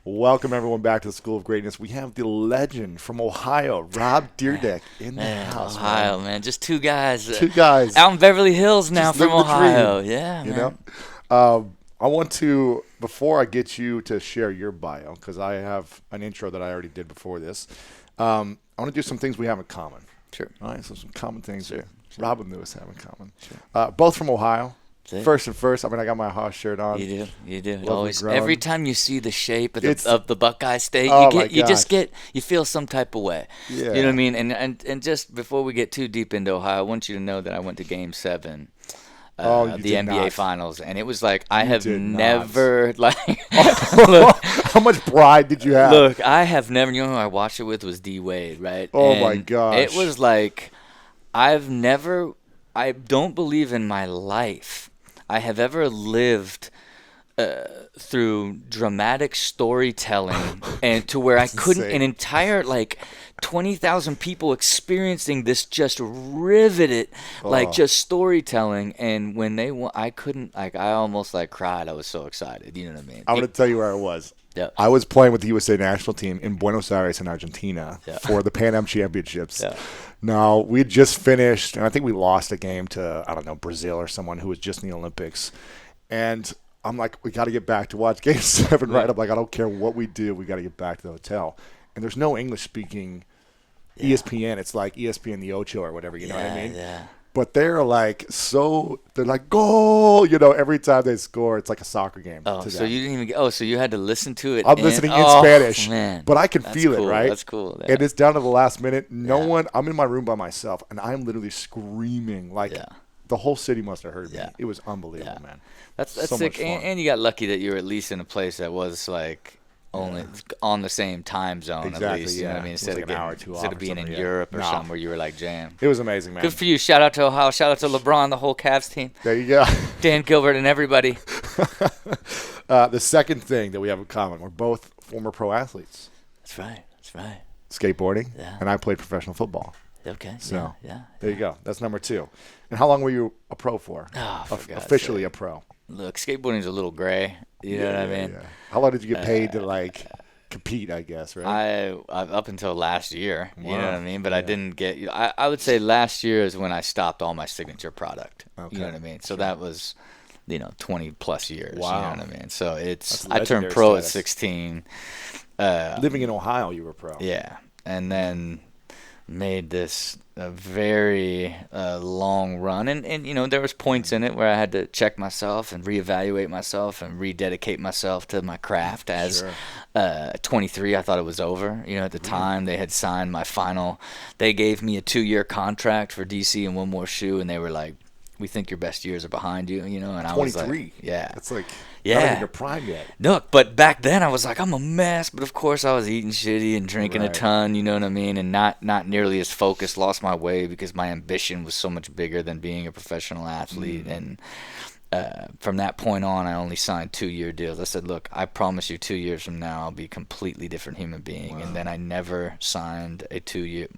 Welcome, everyone, back to the School of Greatness. We have the legend from Ohio, Rob Dyrdek, in the house. Ohio, man. Just two guys. Two guys. Out in Beverly Hills now Just from living the Ohio. dream, Yeah, you man. know? I want to, before I get you to share your bio, because I have an intro that I already did before this, I want to do some things we have in common. Sure. All right, so some common things Sure. Rob and Lewis have in common. Sure. Both from Ohio. First, I mean, I got my Ohio shirt on. You do. Lovely Always. grown. Every time you see the shape of It's- the Buckeye State, Oh, you feel some type of way. Yeah. You know what I mean? And just before we get too deep into Ohio, I want you to know that I went to Game 7. You the did NBA not. Finals, and it was like I have did not. never look, How much pride did you have? Look, I have never. You know who I watched it with was D Wade, right? Oh, And my gosh. It was like I don't believe in my life I have ever lived through dramatic storytelling and to where I couldn't insane. an entire 20,000 people experiencing this just riveted just storytelling, and when they won, I couldn't I almost cried. I was so excited. You know what I mean? I'm going to tell you where I was. Yeah. I was playing with the USA national team in Buenos Aires in Argentina Yeah. for the Pan Am Championships. Yeah. Now, we had just finished, and I think we lost a game to, I don't know, Brazil or someone who was just in the Olympics. And I'm like, we got to get back to watch Game 7, right? I'm like, I don't care what we do. We got to get back to the hotel. And there's no English-speaking ESPN. It's like ESPN The Ocho or whatever, you know what I mean? Yeah. But they're like, goal, every time they score, it's like a soccer game. Oh, to so them. you didn't even get, so you had to listen to it. I'm listening in oh, Spanish, man. but I can That's feel cool. it, right? That's cool. Yeah. And it's down to the last minute. No Yeah. one, I'm in my room by myself, and I'm literally screaming. Yeah. The whole city must have heard me. Yeah. It was unbelievable, Yeah. man. That's So sick. much fun. And you got lucky that you were at least in a place that was only on the same time zone Exactly, at least. You know what I yeah. mean? It was Instead like of an hour or two off or being in something, yeah. Europe or Nah. something where you were jammed. It was amazing, man. Good for you. Shout out to Ohio. Shout out to LeBron, the whole Cavs team, There you go. Dan Gilbert, and everybody. The second thing that we have in common, we're both former pro athletes. That's right. Skateboarding, Yeah. and I played professional football. Okay. So, yeah. There you go. That's number 2. And how long were you a pro for? Oh, for God's Officially sake. a pro. Look, skateboarding's a little gray. You know what I mean? Yeah. How long did you get paid to compete? I guess, right? I up until last year, you know Wow. what I mean? But I didn't get. I would say last year is when I stopped all my signature product. Okay. You know what I mean? So that was, 20 plus years. Wow. You know what I mean? So That's I turned legendary pro status. at 16. Living in Ohio, you were pro. Yeah, and then made this a very long run, and there was points in it where I had to check myself and reevaluate myself and rededicate myself to my craft. As Sure. 23, I thought it was over. At the time they had signed my final. They gave me a 2-year contract for DC and one more shoe, and they were like, "We think your best years are behind you." And I was 23. like, "Yeah." That's not Yeah. in your prime yet. No, but back then I was like, I'm a mess. But of course I was eating shitty and drinking Right. a ton, you know what I mean? And not nearly as focused, lost my way because my ambition was so much bigger than being a professional athlete. And from that point on, I only signed 2-year deals. I said, look, I promise you 2 years from now I'll be a completely different human being. Wow. And then I never signed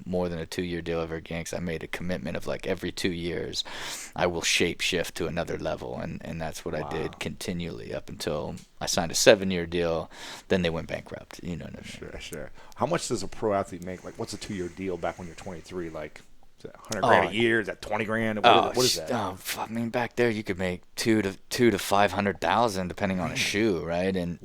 more than a 2-year deal ever again, because I made a commitment of every 2 years I will shape shift to another level. And that's what I did continually up until I signed a 7-year deal. Then they went bankrupt. You know what I mean? Sure. How much does a pro athlete make? What's a 2-year deal back when you're 23? Is that 100 grand a year? Is that 20 grand? What is that? I mean, back there you could make two to 500,000 depending on a shoe, right? And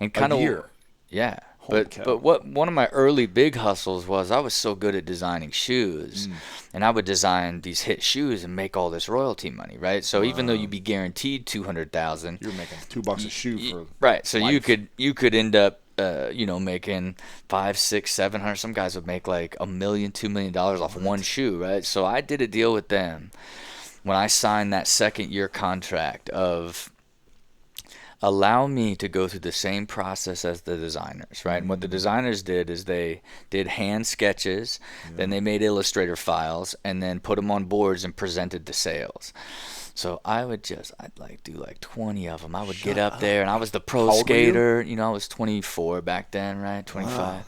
and kind of year? yeah. Holy But cow. one of my early big hustles was I was so good at designing shoes, and I would design these hit shoes and make all this royalty money, right? So even though you'd be guaranteed 200,000, You're making $2 a shoe for right? So life. you could end up making 500, 600, 700. Some guys would make like $1 million, $2 million off one shoe, right? So I did a deal with them when I signed that 2nd-year contract of allow me to go through the same process as the designers, right? And what the designers did is they did hand sketches, then they made Illustrator files, and then put them on boards and presented to sales. So I'd do 20 of them. I would get up there, and I was the pro How old were you? skater. I was 24 back then, right? 25. Wow.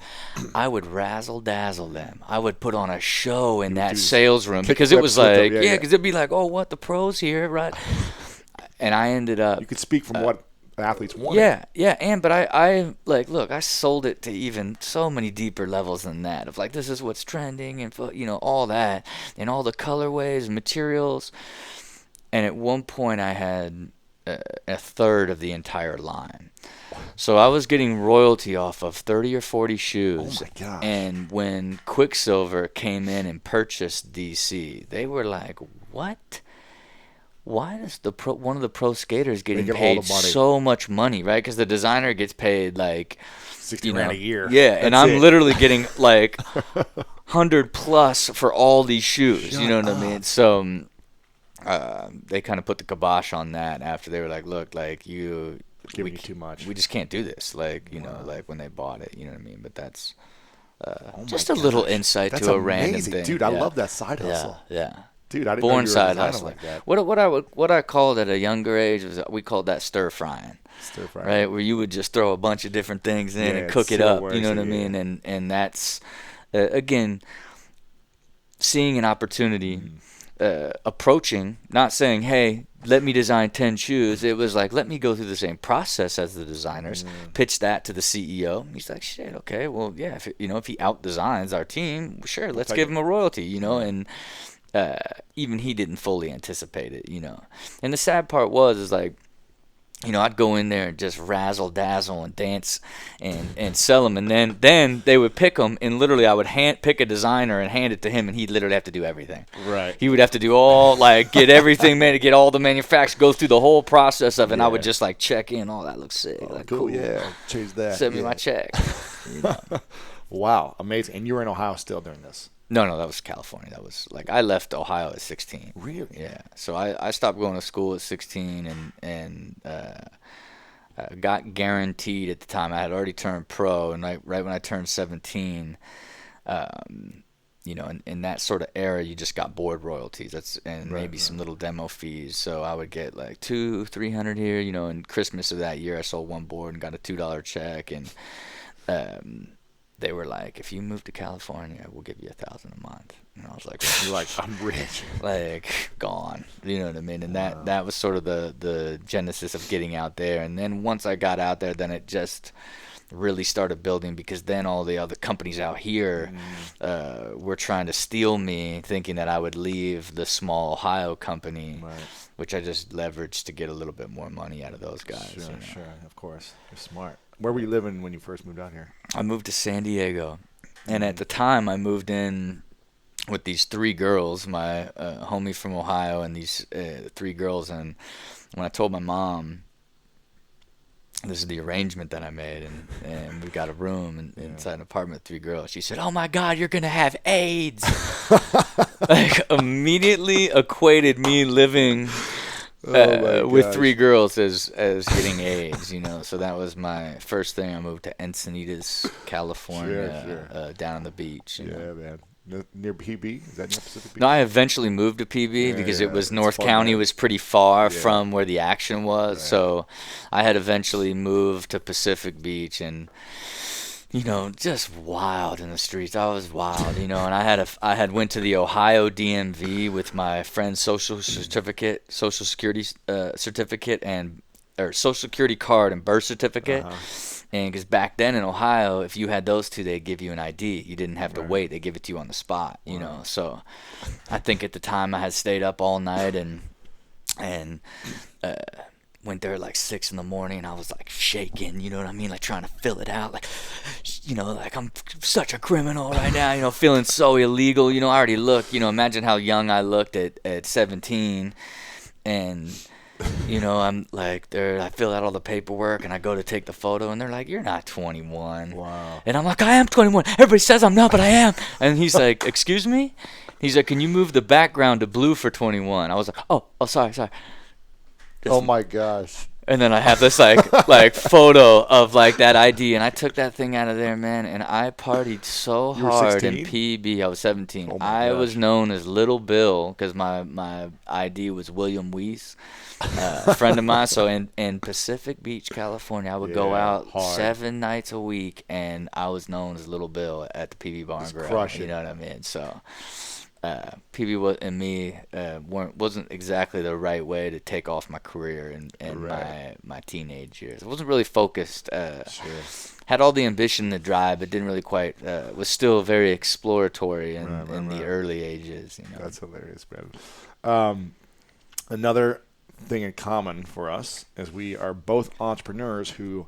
I would razzle dazzle them. I would put on a show in that sales room because it was like, because it'd be like, oh, what, the pros here, right? and I ended up. You could speak from what athletes wanted. Yeah, but I like, look, I sold it to even so many deeper levels than that, of like, this is what's trending, and all that, and all the colorways and materials. And at one point I had a third of the entire line. So I was getting royalty off of 30 or 40 shoes. Oh my gosh. And when Quicksilver came in and purchased DC, they were like, what? Why is one of the pro skaters getting paid so much money, right? Because the designer gets paid like $60,000 a year. Yeah, and I'm literally getting like 100 plus for all these shoes. You know what I mean? So they kind of put the kibosh on that after they were like, look, like giving you too much. We just can't do this. Like, like when they bought it, you know what I mean? But that's just a little insight to a random thing. Dude, I love that side hustle. Yeah. Dude, I didn't Born know you were side hustle like that. What I called at a younger age was, we called that stir frying. Stir frying. Right, where you would just throw a bunch of different things in and cook it up. You know what I mean? And that's again, seeing an opportunity, approaching, not saying, hey, let me design 10 shoes. It was like, let me go through the same process as the designers, pitch that to the CEO. He's like, shit, okay, well, yeah, if he out designs our team, sure, let's give him a royalty, and even he didn't fully anticipate it, And the sad part is like, I'd go in there and just razzle dazzle and dance and sell them, and then they would pick them, and literally I would pick a designer and hand it to him, and he'd literally have to do everything. Right. He would have to do all, like, get everything made, get all the manufacturers, go through the whole process of it, and I would just like check in. Oh, that looks sick. Oh, like, cool. Yeah, change that. Send me my check. Wow, amazing. And you were in Ohio still during this? No, that was California. That was like, I left Ohio at 16. Really? Yeah. So I stopped going to school at 16 and got guaranteed at the time. I had already turned pro, and right when I turned 17, in that sort of era, you just got board royalties. Maybe some little demo fees. So I would get like $200-300 here. In Christmas of that year, I sold one board and got a $2 check, and they were like, if you move to California, we'll give you $1,000 a month. And I was like, you're like, I'm rich. Like, gone. You know what I mean? And that was sort of the genesis of getting out there. And then once I got out there, then it just really started building, because then all the other companies out here were trying to steal me, thinking that I would leave the small Ohio company, which I just leveraged to get a little bit more money out of those guys. Sure, of course. You're smart. Where were you living when you first moved out here? I moved to San Diego, and at the time I moved in with these 3 girls, my homie from Ohio, and these 3 girls. And when I told my mom, this is the arrangement that I made, and we got a room inside an apartment with 3 girls, she said, oh my God, you're going to have AIDS. Like, immediately equated me living with 3 girls as getting AIDS, So that was my first thing. I moved to Encinitas, California, down on the beach. Yeah, man. Near PB? Is that near Pacific Beach? No, I eventually moved to PB because it was North County was pretty far from where the action was. Right. So I had eventually moved to Pacific Beach, and just wild in the streets. I was wild, and I had went to the Ohio DMV with my friend's social security certificate, or social security card and birth certificate. And because back then in Ohio, if you had those two, they'd give you an ID. You didn't have to wait; they give it to you on the spot. So I think at the time I had stayed up all night and went there at like 6 in the morning, and I was like shaking, you know what I mean? Like trying to fill it out, like, like I'm such a criminal right now, feeling so illegal. I already look, imagine how young I looked at 17, and I'm like, I fill out all the paperwork, and I go to take the photo, and they're like, you're not 21. Wow. And I'm like, I am 21. Everybody says I'm not, but I am. And he's like, excuse me? He's like, can you move the background to blue for 21? I was like, oh, sorry. Oh my gosh. And then I have this like photo of like that ID, and I took that thing out of there, man, and I partied so hard in PB. I was 17. I was known as Little Bill because my ID was William Weiss, a friend of mine. So in Pacific Beach, California, I would go out 7 nights a week, and I was known as Little Bill at the PB Bar and Grill. You know what I mean? So and me wasn't exactly the right way to take off my career in my teenage years. I wasn't really focused. Sure. Had all the ambition, the drive, but didn't really quite. Was still very exploratory in the early ages. You know? That's hilarious, man. Another thing in common for us is we are both entrepreneurs who.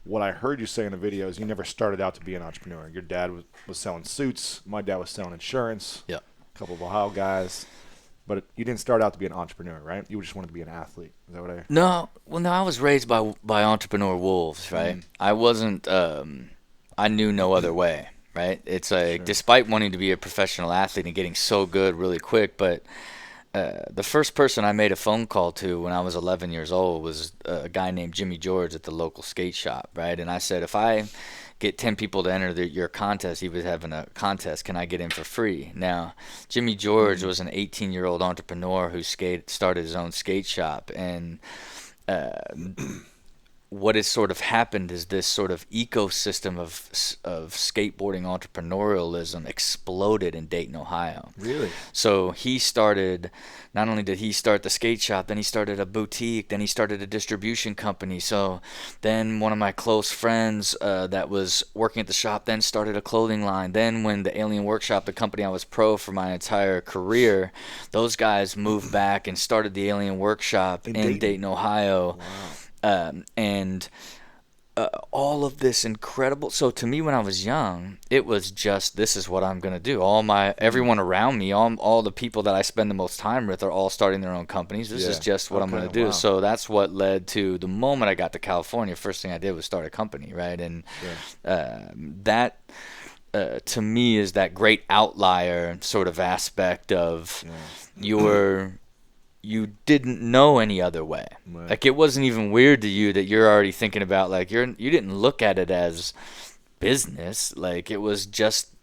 What I heard you say in the video is you never started out to be an entrepreneur. Your dad was selling suits. My dad was selling insurance. Yeah. A couple of Ohio guys. But you didn't start out to be an entrepreneur, right? You just wanted to be an athlete. Is that what I... No. Well, no, I was raised by entrepreneur wolves, right? I wasn't, I knew no other way, right? It's like, despite wanting to be a professional athlete and getting so good really quick, but the first person I made a phone call to when I was 11 years old was a guy named Jimmy George at the local skate shop, right? And I said, if I get 10 people to enter your contest, he was having a contest, can I get in for free? Now, Jimmy George was an 18-year-old entrepreneur who started his own skate shop, and what has sort of happened is this sort of ecosystem of skateboarding entrepreneurialism exploded in Dayton, Ohio. Really? So he started, not only did he start the skate shop, then he started a boutique, then he started a distribution company. So then one of my close friends that was working at the shop then started a clothing line. Then when the Alien Workshop, the company I was pro for my entire career, those guys moved back and started the Alien Workshop in Dayton, Ohio. Wow. And all of this incredible. So to me, when I was young, it was just, this is what I'm gonna do. Everyone around me, all the people that I spend the most time with, are all starting their own companies. This is just what I'm gonna do. Wow. So that's what led to the moment I got to California. First thing I did was start a company, right? And that. To me, is that great outlier sort of aspect of you didn't know any other way. Right. Like, it wasn't even weird to you that you're already thinking about, like, you didn't look at it as business. Like, it was just,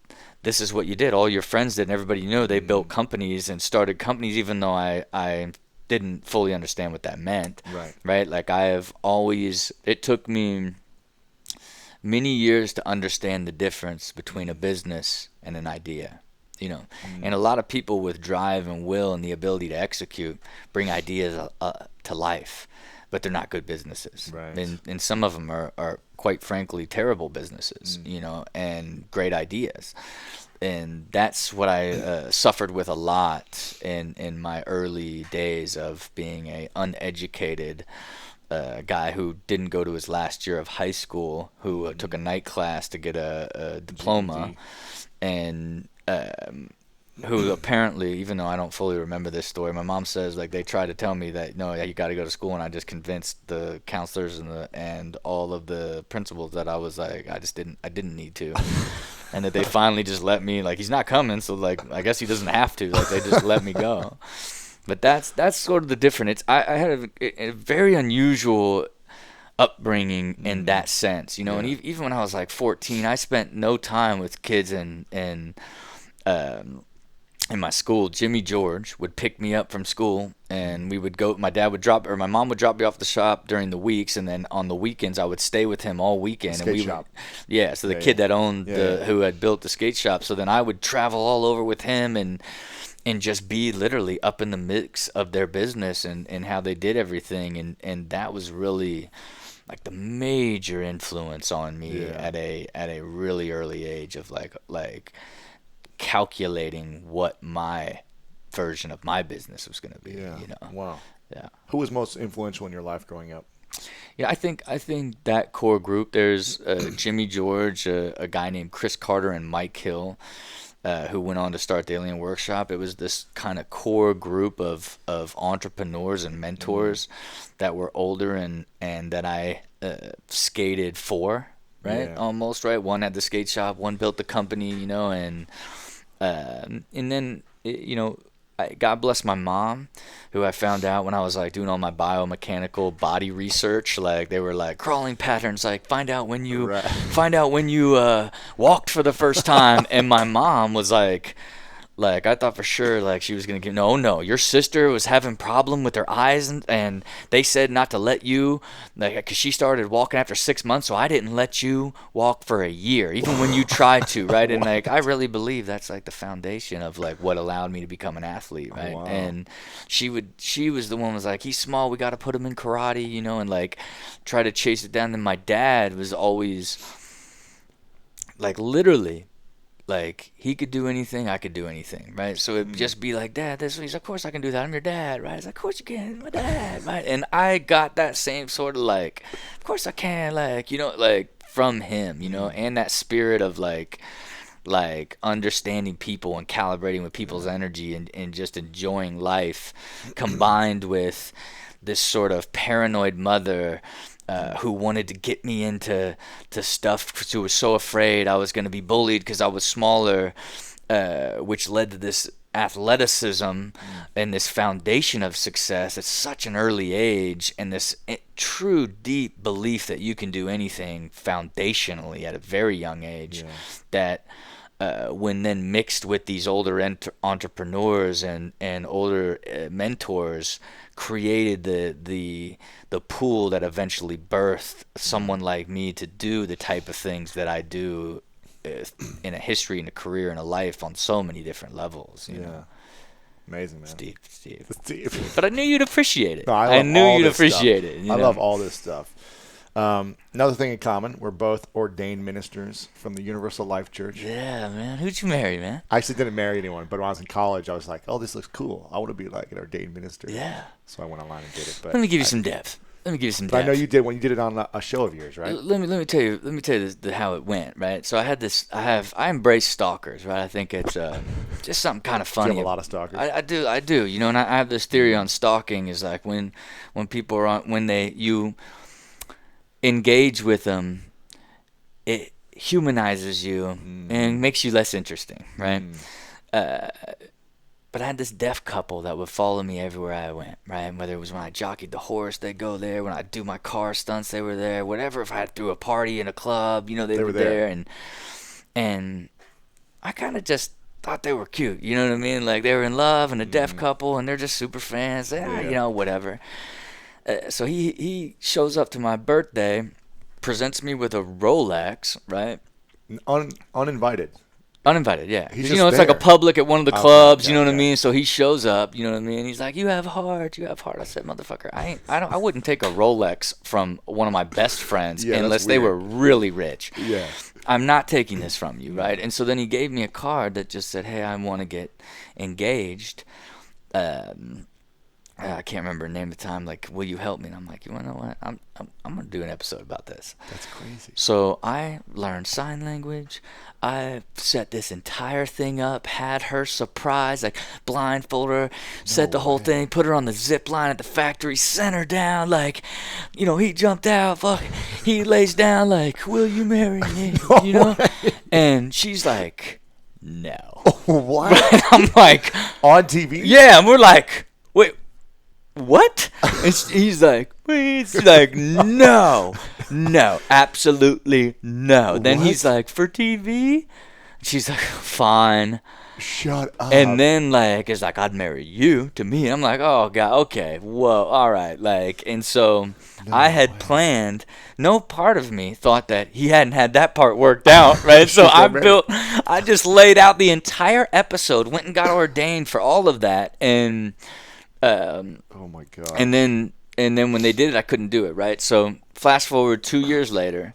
this is what you did. All your friends did, and everybody knew. They built companies and started companies, even though I didn't fully understand what that meant. Right? Like, it took me many years to understand the difference between a business and an idea. You know, and a lot of people with drive and will and the ability to execute bring ideas to life, but they're not good businesses. Right. And some of them are quite frankly terrible businesses, you know, and great ideas. And that's what I suffered with a lot in my early days of being a uneducated guy who didn't go to his last year of high school, who took a night class to get a diploma, and who apparently, even though I don't fully remember this story, my mom says, like, they tried to tell me that, no, you got to go to school, and I just convinced the counselors and all of the principals that I was like, I didn't need to. And that they finally just let me, like, he's not coming, so, like, I guess he doesn't have to. Like, they just let me go. But that's sort of the difference. I had a very unusual upbringing in that sense, you know. And even when I was like 14, I spent no time with kids in my school. Jimmy George would pick me up from school, and we would go. My mom would drop me off the shop during the weeks, and then on the weekends I would stay with him all weekend. Skate shop. So the kid that owned who had built the skate shop. So then I would travel all over with him and just be literally up in the mix of their business and how they did everything, and that was really like the major influence on me at a really early age of like calculating what my version of my business was going to be. You know. Wow. Yeah. Who was most influential in your life growing up? Yeah, I think that core group. There's Jimmy George, a guy named Chris Carter, and Mike Hill, who went on to start the Alien Workshop. It was this kind of core group of entrepreneurs and mentors that were older and that I skated for, right? Yeah. Almost, right? One had the skate shop, one built the company, you know, and then, you know, God bless my mom, who I found out when I was like doing all my biomechanical body research. Like, they were like crawling patterns, like find out when you walked for the first time. And my mom was like, Like, I thought for sure, like, she was going to give, no, your sister was having problem with her eyes, and they said not to let you, like, because she started walking after 6 months, so I didn't let you walk for a year, even when you tried to, right? And, like, I really believe that's, like, the foundation of, like, what allowed me to become an athlete, right? Wow. And she was the one who was like, he's small, we got to put him in karate, and, like, try to chase it down. Then my dad was always, like, literally, like, he could do anything, I could do anything, right? So it'd just be like, Dad, this. He's like, of course I can do that. I'm your dad, right? He's like, of course you can, my dad, right? And I got that same sort of, like, of course I can, like, like, from him, and that spirit of, like understanding people and calibrating with people's energy, and just enjoying life, combined with this sort of paranoid mother who wanted to get me into stuff because she was so afraid I was going to be bullied because I was smaller, which led to this athleticism and this foundation of success at such an early age, and this true deep belief that you can do anything foundationally at a very young age, that when then mixed with these older entrepreneurs and older mentors, created the pool that eventually birthed someone like me to do the type of things that I do in a history and a career and a life on so many different levels. You know? Amazing, man. Steve. But I knew you'd appreciate it. No, I knew you'd appreciate it. I love all this stuff. Another thing in common, we're both ordained ministers from the Universal Life Church. Yeah, man. Who'd you marry, man? I actually didn't marry anyone, but when I was in college, I was like, oh, this looks cool. I want to be like an ordained minister. Yeah. So I went online and did it. But let me give you some depth. I know you did when you did it on a show of yours, right? Let me tell you how it went, right? So I embrace stalkers, right? I think it's just something kind of funny. You have a lot of stalkers. I do, and I have this theory on stalking is like when people are you engage with them, it humanizes you and makes you less interesting, right? But I had this deaf couple that would follow me everywhere I went, right? Whether it was when I jockeyed the horse, they'd go there. When I do my car stunts, they were there. Whatever, if I threw a party in a club, they were there. And I kind of just thought they were cute, you know what I mean? Like, they were in love, and a deaf couple, and they're just super fans. Whatever. So he shows up to my birthday, presents me with a Rolex, right? Uninvited. Uninvited, yeah. He's it's there. like a public at one of the clubs, you know what I okay. mean? So he shows up, you know what I mean? He's like, you have heart. I said, motherfucker, I wouldn't take a Rolex from one of my best friends unless they were really rich. Yeah. I'm not taking this from you, right? And so then he gave me a card that just said, hey, I want to get engaged. I can't remember the name at the time. Like, will you help me? And I'm like, you want to know what? I'm going to do an episode about this. That's crazy. So I learned sign language. I set this entire thing up, had her surprised, like blindfold her, set the whole thing, put her on the zip line at the factory, sent her down, like, he jumped out, he lays down, like, will you marry me? And she's like, no. What? Right? I'm like, on TV? Yeah, and we're like, wait, what? And he's like, no, absolutely no. Then he's like, for TV? She's like, fine. Shut up. And then, like, it's like, I'd marry you to me. I'm like, oh, God, okay, whoa, all right. Like, and so I had planned, no part of me thought that he hadn't had that part worked out, right? So I just laid out the entire episode, went and got ordained for all of that, and oh my God. And then when they did it, I couldn't do it, right? So flash forward 2 years later,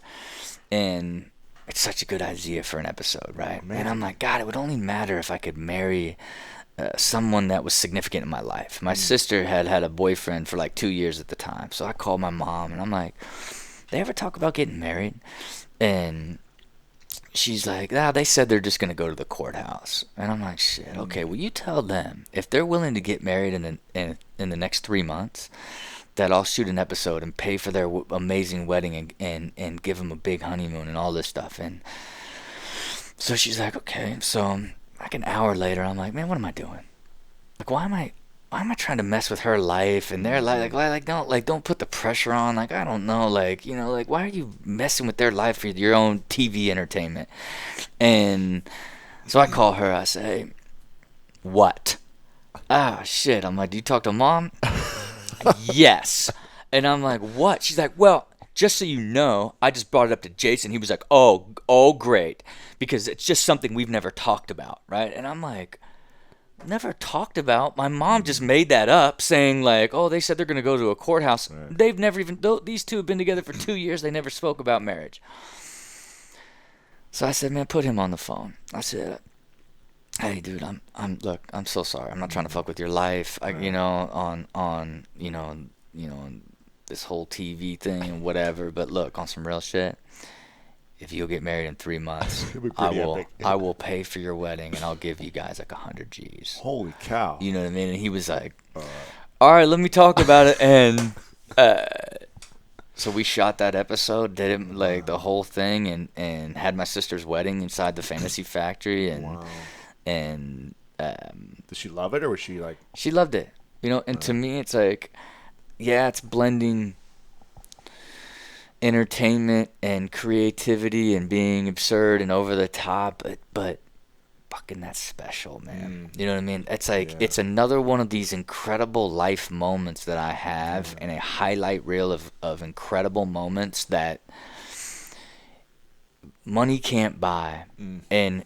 and it's such a good idea for an episode, right? And I'm like, God, it would only matter if I could marry someone that was significant in my life. My sister had a boyfriend for like 2 years at the time. So I called my mom, and I'm like, they ever talk about getting married? And she's like, they said they're just going to go to the courthouse. And I'm like, shit, okay, well, you tell them if they're willing to get married in the next 3 months, that I'll shoot an episode and pay for their amazing wedding and give them a big honeymoon and all this stuff. And so she's like, okay. So like an hour later, I'm like, man, what am I doing? Like, why am I trying to mess with her life and their life? Don't put the pressure on. Like, I don't know. Like, why are you messing with their life for your own TV entertainment? And so I call her. I say, what? Ah, shit. I'm like, do you talk to mom? Yes. And I'm like, what? She's like, well, just so you know, I just brought it up to Jason. He was like, oh, great. Because it's just something we've never talked about, right? And I'm like, never talked about? My mom just made that up, saying like, oh, they said they're going to go to a courthouse. Right. They've never even, these two have been together for 2 years. They never spoke about marriage. So I said, man, put him on the phone. I said, hey, dude, look, I'm so sorry. I'm not trying to fuck with your life. On this whole TV thing and whatever. But look, on some real shit, if you'll get married in 3 months, It'd be pretty epic. I will pay for your wedding and I'll give you guys like 100 G's. Holy cow. You know what I mean? And he was like, all right, let me talk about it. And so we shot that episode, did it like the whole thing, and had my sister's wedding inside the Fantasy Factory. And Wow. and Did she love it, or was she like? she loved it. And to me, it's like, yeah, it's blending entertainment and creativity and being absurd and over the top, but fucking that's special, man. You know what I mean? It's like, it's another one of these incredible life moments that I have, and a highlight reel of incredible moments that money can't buy. And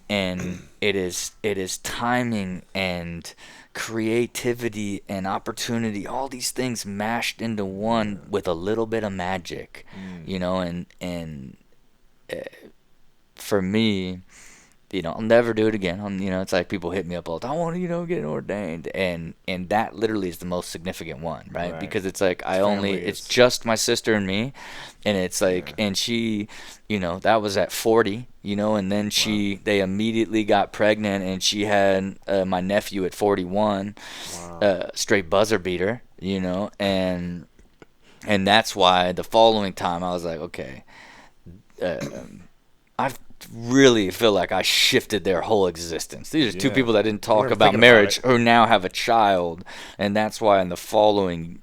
it is timing and creativity and opportunity, all these things mashed into one with a little bit of magic. And for me, I'll never do it again. It's like people hit me up all the time, I want to, get ordained. And that literally is the most significant one, right? Because it's like, it's just my sister and me. And it's like, and she, that was at 40, and then they immediately got pregnant, and she had my nephew at 41, straight buzzer beater, and that's why the following time I was like, okay, I really feel like I shifted their whole existence. These are two people that didn't talk about marriage who now have a child, and that's why in the following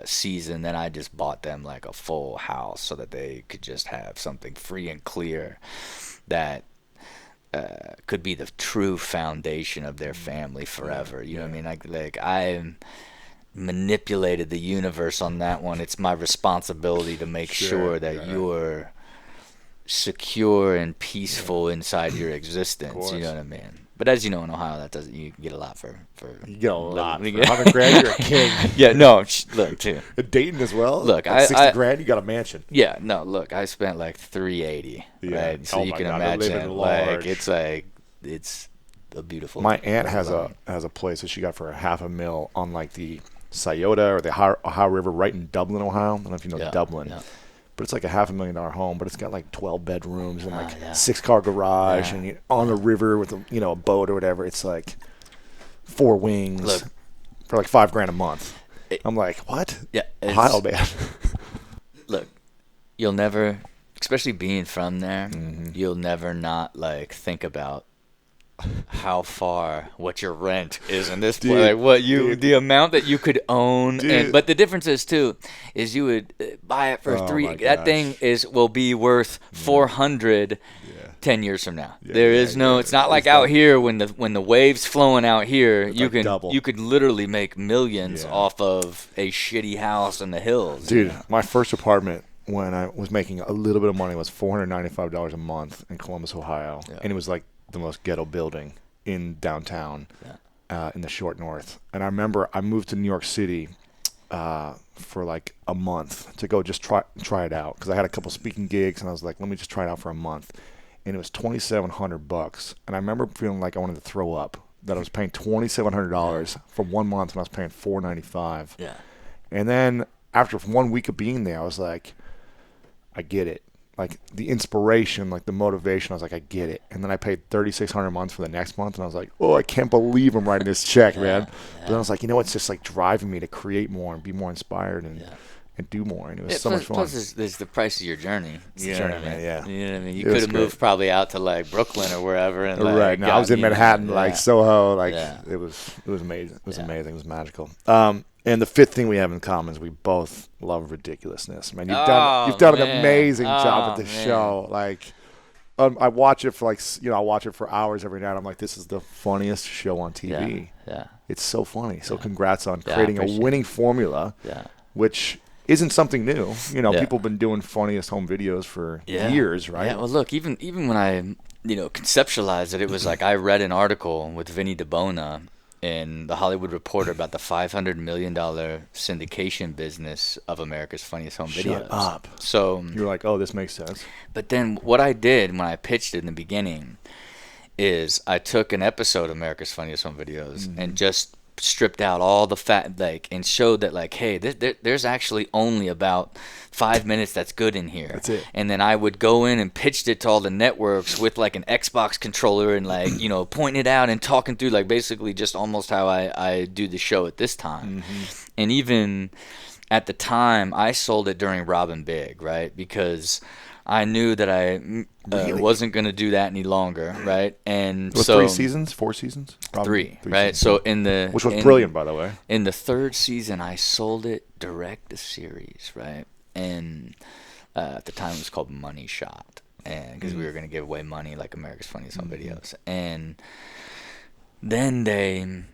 season, then I just bought them like a full house so that they could just have something free and clear that could be the true foundation of their family forever. You know what I mean? Like I manipulated the universe on that one. It's my responsibility to make sure that you're secure and peaceful inside your existence. You know what I mean? But as you know, in Ohio, that doesn't. You get a lot for. You get a lot. For $100,000, you're a king. Yeah, no, look too. Dayton as well. Look, like $60,000, you got a mansion. Yeah, no, look, I spent like $380. Right, so you can imagine, like it's a beautiful. My aunt has a place that she got for $500,000 on like the Scioto or the Ohio River, right in Dublin, Ohio. I don't know if you know Dublin. Yeah. But it's like a $500,000 home, but it's got like 12 bedrooms and like 6-car garage and on the river with a boat or whatever. It's like 4 wings for like $5,000 a month. I'm like, what? Yeah, Ohio, man. Look, you'll never, especially being from there, you'll never not like think about how far what your rent is in this place, like the amount that you could own. But the difference is too is you would buy it for that thing will be worth 400 10 years from now. It's not like out here when the waves flowing out here, it's you could literally make millions off of a shitty house in the hills. Dude, my first apartment when I was making a little bit of money was $495 a month in Columbus, Ohio, and it was like the most ghetto building in downtown in the short north. And I remember I moved to New York City for like a month to go just try it out because I had a couple speaking gigs and I was like, let me just try it out for a month. And it was $2,700, and I remember feeling like I wanted to throw up that I was paying $2,700 for 1 month and I was paying $495. Yeah. And then after 1 week of being there, I was like, I get it. Like the inspiration, like the motivation, I was like, I get it. And then I paid $3,600 a month for the next month, and I was like, oh, I can't believe I'm writing this check, man. But then I was like, it's just like driving me to create more and be more inspired and do more. And it was so much fun. Plus, there's the price of your journey. You know what I mean? Yeah. You know what I mean? You could have moved probably out to like Brooklyn or wherever. And right. No, I was in Manhattan, like Soho. Like it was amazing. It was amazing. It was magical. And the fifth thing we have in common is we both love ridiculousness. Man, you've done an amazing job at this show. Like, I watch it for like I watch it for hours every night. I'm like, this is the funniest show on TV. Yeah. It's so funny. So congrats on Yeah, I creating a appreciate winning formula, Yeah. which isn't something new. Yeah. People have been doing funniest home videos for years, right? Yeah. Well, look, even when I conceptualized it, it was like I read an article with Vinny DeBona in the Hollywood Reporter about the $500 million syndication business of America's Funniest Home Videos. Shut up. So you're like, oh, this makes sense. But then what I did when I pitched it in the beginning is I took an episode of America's Funniest Home Videos and just stripped out all the fat, and showed that, hey, there's actually only about 5 minutes that's good in here. That's it. And then I would go in and pitched it to all the networks with an Xbox controller and pointing it out and talking through basically just almost how I do the show at this time. And even at the time, I sold it during Robin Big, right? Because I knew that I wasn't going to do that any longer, right? And so 3 seasons, 4 seasons, probably 3, right? So which was brilliant, by the way. In the 3rd season, I sold it direct to series, right? And at the time, it was called Money Shot, and because we were going to give away money like America's Funniest Home Videos, and then they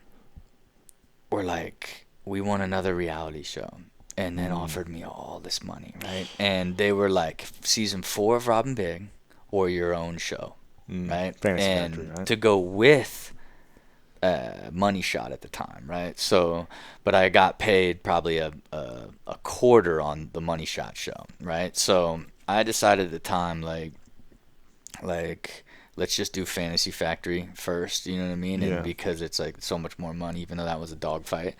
were like, "We want another reality show." And then offered me all this money, right? And they were like, season 4 of Robin Big or your own show, right? Fantasy and Factory, right? to go with Money Shot at the time, right? So, but I got paid probably a quarter on the Money Shot show, right? So I decided at the time, let's just do Fantasy Factory first, you know what I mean? And because it's so much more money, even though that was a dogfight.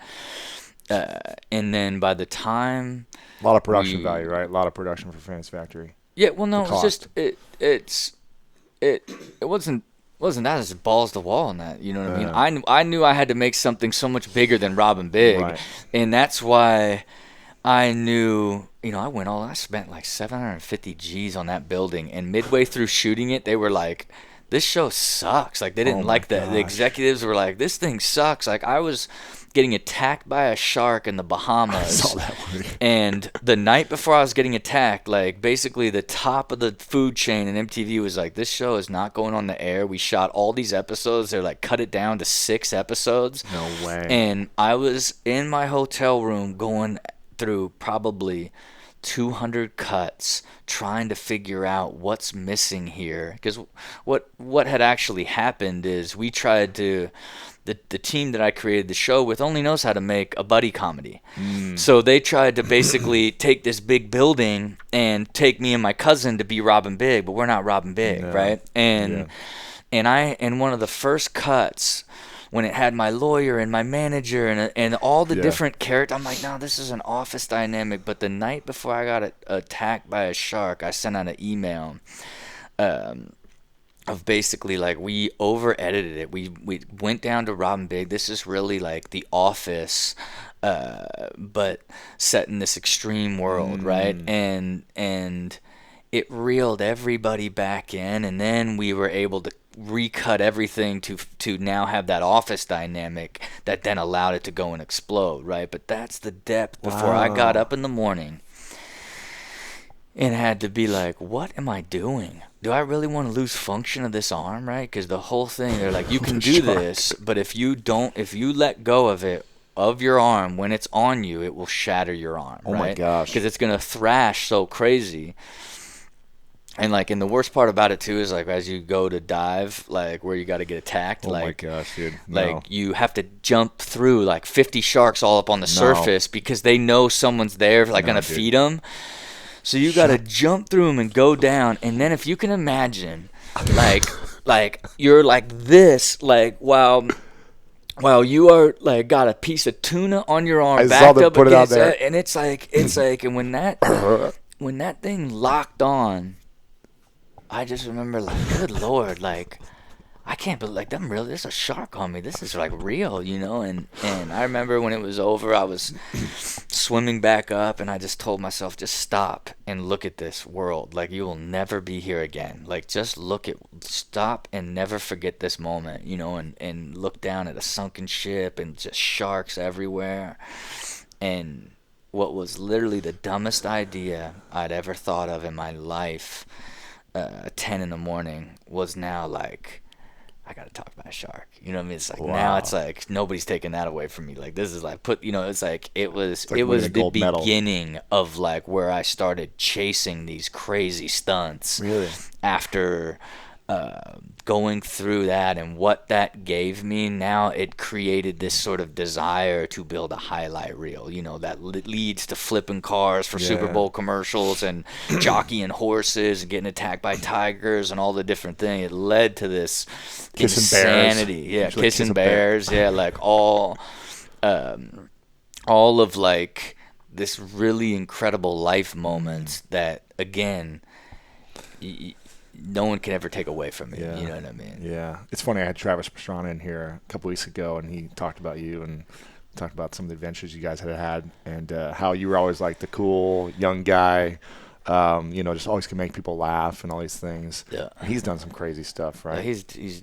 And then by the time a lot of production value, right? A lot of production for Fantasy Factory. Yeah, well, no, it's just it wasn't that as balls to wall in that, you know what I mean? I knew I had to make something so much bigger than Robin Big, right. And that's why I knew, I spent like 750 G's on that building, and midway through shooting it, they were like, this show sucks. They didn't like that. The executives were like, this thing sucks. I was getting attacked by a shark in the Bahamas. I saw that one. And the night before I was getting attacked, basically the top of the food chain in MTV was like, this show is not going on the air. We shot all these episodes. They're cut it down to 6 episodes. No way. And I was in my hotel room going through probably 200 cuts trying to figure out what's missing here, because what had actually happened is we tried to the team that I created the show with only knows how to make a buddy comedy. So they tried to basically take this big building and take me and my cousin to be Robin Big, but we're not Robin Big, right? And one of the first cuts, when it had my lawyer and my manager and all the different characters, I'm like, no, this is an office dynamic. But the night before I got attacked by a shark, I sent out an email of basically we over-edited it. We went down to Robin Big. This is really like The Office, but set in this extreme world, right? And it reeled everybody back in, and then we were able to recut everything to now have that office dynamic that then allowed it to go and explode, right? But that's the depth before I got up in the morning and had to be like, what am I doing? Do I really want to lose function of this arm, right? Because the whole thing, they're like, you can do this, but if you let go of it, of your arm, when it's on you, it will shatter your arm, right? Oh my gosh. Because it's going to thrash so crazy. And and the worst part about it too is as you go to dive, where you got to get attacked, oh my gosh, dude, no. You have to jump through 50 sharks all up on the surface because they know someone's there, gonna feed them. So you got to jump through them and go down, and then if you can imagine, you're this, while you are got a piece of tuna on your arm, backed up against it, and it's and when that thing locked on. I just remember good Lord, I can't believe I'm real. There's a shark on me. This is real, and I remember when it was over, I was swimming back up, and I just told myself, just stop and look at this world. You will never be here again. Just stop and never forget this moment, and look down at a sunken ship and just sharks everywhere. And what was literally the dumbest idea I'd ever thought of in my life 10 in the morning was now like, I gotta talk about a shark. You know what I mean? It's like Wow. now it's like nobody's taking that away from me. Like this is like it's like it was like it winning was a the gold medal. beginning of like where I started chasing these crazy stunts. Really? After going through that and what that gave me, now it created this sort of desire to build a highlight reel, that leads to flipping cars for Super Yeah. Bowl commercials and jockeying horses and getting attacked by tigers and all the different things. It led to this Kissing bears. insanity. Yeah, Usually kissing kiss a bear. bears. Yeah, like all of like this really incredible life moments that, again, no one can ever take away from me. Yeah. You know what I mean? Yeah. It's funny. I had Travis Pastrana in here a couple weeks ago, and he talked about you and talked about some of the adventures you guys had, and how you were always like the cool young guy, just always can make people laugh and all these things. Yeah. He's done some crazy stuff, right?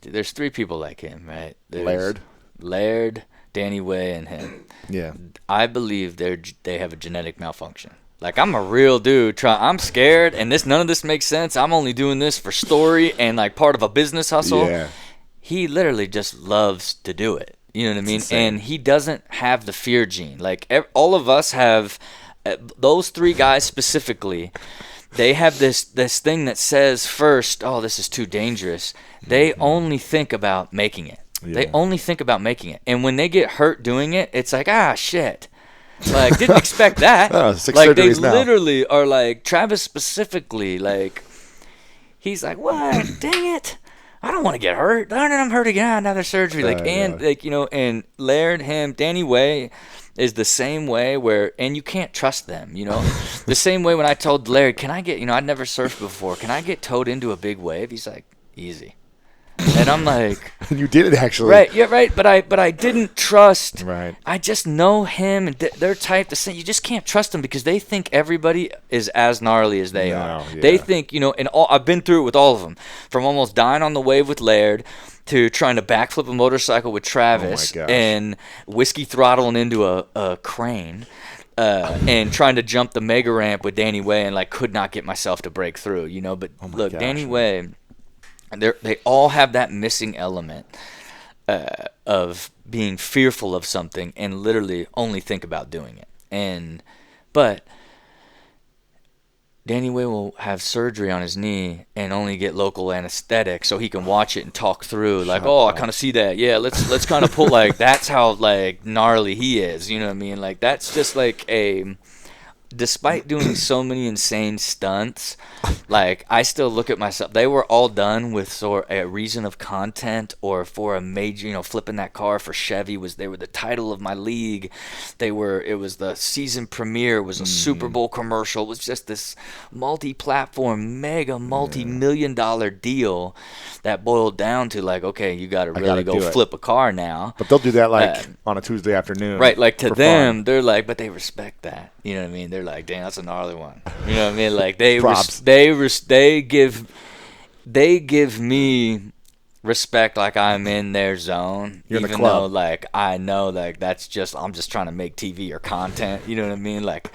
There's three people like him, right? There's Laird, Danny Way, and him. Yeah. I believe they have a genetic malfunction. Like, I'm a real dude. I'm scared, and none of this makes sense. I'm only doing this for story and like part of a business hustle. Yeah. He literally just loves to do it. You know what I mean? insane. And he doesn't have the fear gene. Like all of us have. Those three guys specifically, they have this thing that says first, oh, this is too dangerous. They only think about making it. Yeah. They only think about making it. And when they get hurt doing it, it's like, shit. Like, didn't expect that. Oh, 6 like, they surgeries now. literally are like, Travis specifically, like, he's like, what? Dang it. I don't want to get hurt. I'm hurt again. Another surgery. And Laird, him, Danny Way is the same way and you can't trust them, The same way when I told Laird, can I get, I'd never surfed before. Can I get towed into a big wave? He's like, easy. And I'm like, You did it actually. right, yeah, right. But I didn't trust. Right. I just know him, and they're type to say you just can't trust them because they think everybody is as gnarly as they are. Yeah. They think, and I've been through it with all of them, from almost dying on the wave with Laird to trying to backflip a motorcycle with Travis gosh. and whiskey throttling into a crane. And trying to jump the mega ramp with Danny Way and like could not get myself to break through, But look, gosh, Danny man. Way, they all have that missing element of being fearful of something and literally only think about doing it. But Danny Way will have surgery on his knee and only get local anesthetic so he can watch it and talk through. Like, I kind of see that. Yeah, let's kind of pull like that's how like gnarly he is. You know what I mean? Like that's just like despite doing so many insane stunts, like I still look at myself. They were all done with sort of a reason of content or for a major, flipping that car for Chevy they were the title of my league. It was the season premiere, it was a Super Bowl commercial. It was just this multi-platform, mega multi-million-dollar deal that boiled down to like, okay, you got to really go flip a car now. But they'll do that like on a Tuesday afternoon. Right, like to them, fun. they're like, but they respect that. You know what I mean? They're like, damn, that's a gnarly one. You know what I mean? Like they Props. they give me respect like I'm in their zone. You're in the even club. though like I know like I'm just trying to make TV or content. You know what I mean? Like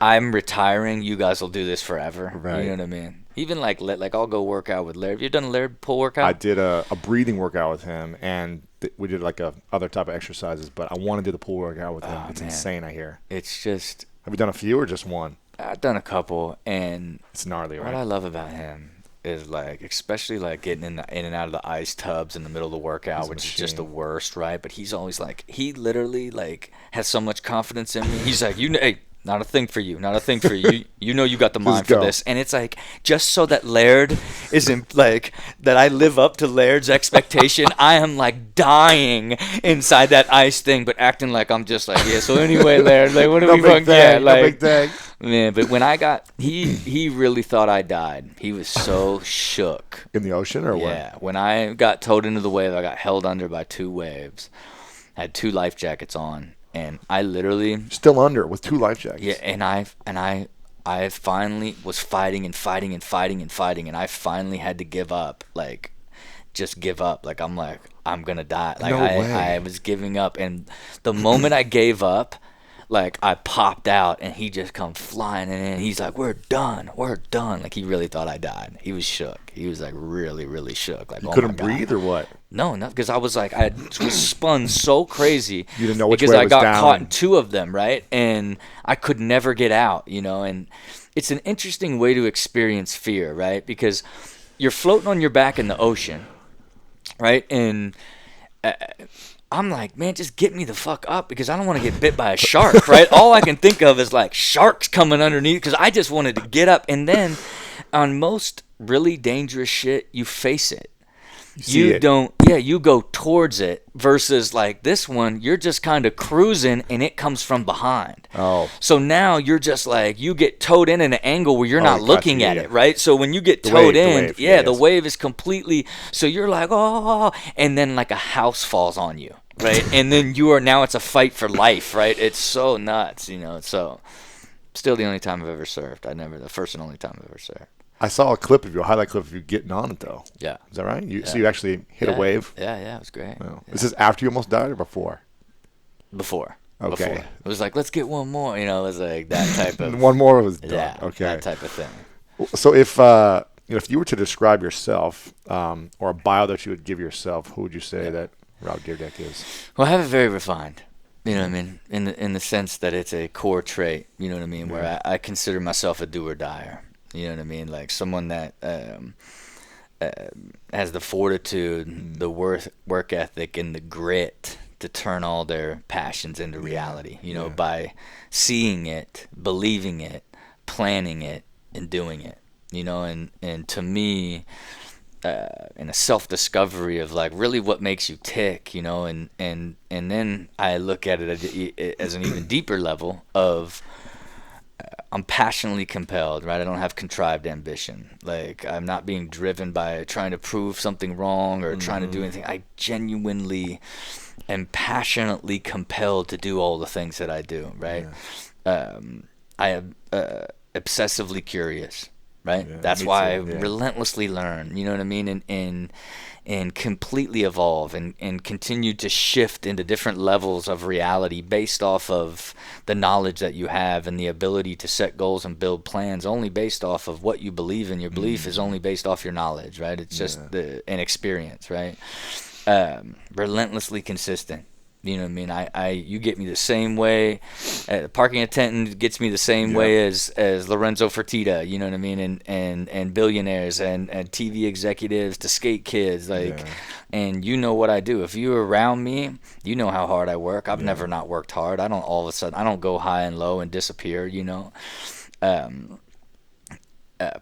I'm retiring. You guys will do this forever. Right. You know what I mean? Even like I'll go work out with Laird. Have you done a Laird pull workout? I did a breathing workout with him, and we did like other type of exercises. But I want to do the pool workout with him. It's man. insane. I hear. It's just Have you done a few or just one? I've done a couple, and It's gnarly, right? what I love about him is like, especially like getting in and out of the ice tubs in the middle of the workout, He's a which is just the machine. worst, right? But he's always like, he literally like has so much confidence in me. He's like, hey, not a thing for you, not a thing for you. You know you got the mind for go. this. And it's like, just so that Laird isn't like, that I live up to Laird's expectation, I am like dying inside that ice thing, but acting like I'm just like, yeah, so anyway, Laird, like, what do No we big fucking thing, get? no Like, big thing. man, but when I got, he really thought I died. He was so shook. In the ocean or what? Yeah, when I got towed into the wave, I got held under by 2 waves. I had 2 life jackets on, and I literally, Still under with 2 life jackets. yeah, and I finally was fighting and fighting and fighting and fighting, and I finally had to give up, like, just give up. Like, I'm gonna die. Like, No way. I was giving up, and the moment I gave up, like I popped out and he just come flying in. He's like, we're done. Like he really thought I died. He was shook. He was like really, really shook. Like, You oh my couldn't God. breathe or what? No, because I was like, I was spun so crazy. You didn't know which because way it I was got down. caught in two of them, right? And I could never get out, and it's an interesting way to experience fear, right? Because you're floating on your back in the ocean, right? And I'm like, man, just get me the fuck up because I don't want to get bit by a shark, right? All I can think of is like sharks coming underneath because I just wanted to get up. And then on most really dangerous shit, you face it. You don't, you go towards it versus like this one, you're just kind of cruising and it comes from behind. Oh. So now you're just like, you get towed in an angle where you're not gotcha, looking at it, right? So when you get towed in, the wave is completely, so you're like, oh, and then like a house falls on you, right? And then now it's a fight for life, right? It's so nuts, so still the only time I've ever surfed. The first and only time I've ever surfed. I saw a clip of you, a highlight clip of you getting on it, though. Yeah. Is that right? So you actually hit a wave? Yeah, it was great. Oh. Yeah. Is this after you almost died or before? Before. Okay. Before. It was like, let's get one more. It was like that type of. One more was done. Yeah, okay. that type of thing. So if you were to describe yourself or a bio that you would give yourself, who would you say that Rob Dyrdek is? Well, I have it very refined. You know what I mean? In the sense that it's a core trait. You know what I mean? Yeah. Where I consider myself a do or dyer. You know what I mean? Like someone that has the fortitude, the work ethic, and the grit to turn all their passions into reality. By seeing it, believing it, planning it, and doing it. And to me, in a self-discovery of like really what makes you tick. And then I look at it as an even deeper level of. I'm passionately compelled, right? I don't have contrived ambition. Like, I'm not being driven by trying to prove something wrong or trying to do anything. I genuinely am passionately compelled to do all the things that I do, right? Yeah. I am obsessively curious, right? Yeah, that's why I relentlessly learn, you know what I mean? And completely evolve and continue to shift into different levels of reality based off of the knowledge that you have and the ability to set goals and build plans only based off of what you believe in. Your belief is only based off your knowledge, right? It's just an experience, right? Relentlessly consistent. You know what I mean? You get me the same way. Parking attendant gets me the same way as Lorenzo Fertitta. You know what I mean? And billionaires and TV executives to skate kids. And you know what I do. If you're around me, you know how hard I work. I've never not worked hard. I don't all of a sudden. I don't go high and low and disappear.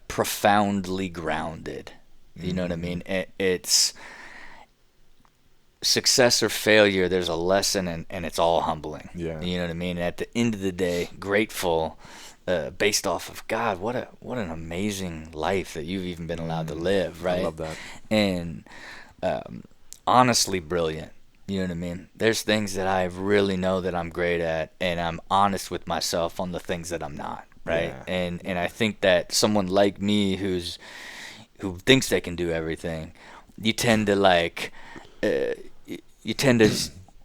Profoundly grounded. You know what I mean? It's. Success or failure, there's a lesson and it's all humbling. Yeah. You know what I mean? At the end of the day, grateful based off of God, what an amazing life that you've even been allowed to live, right? I love that. And honestly brilliant. You know what I mean? There's things that I really know that I'm great at and I'm honest with myself on the things that I'm not, right? Yeah. And I think that someone like me who thinks they can do everything, you tend to you tend to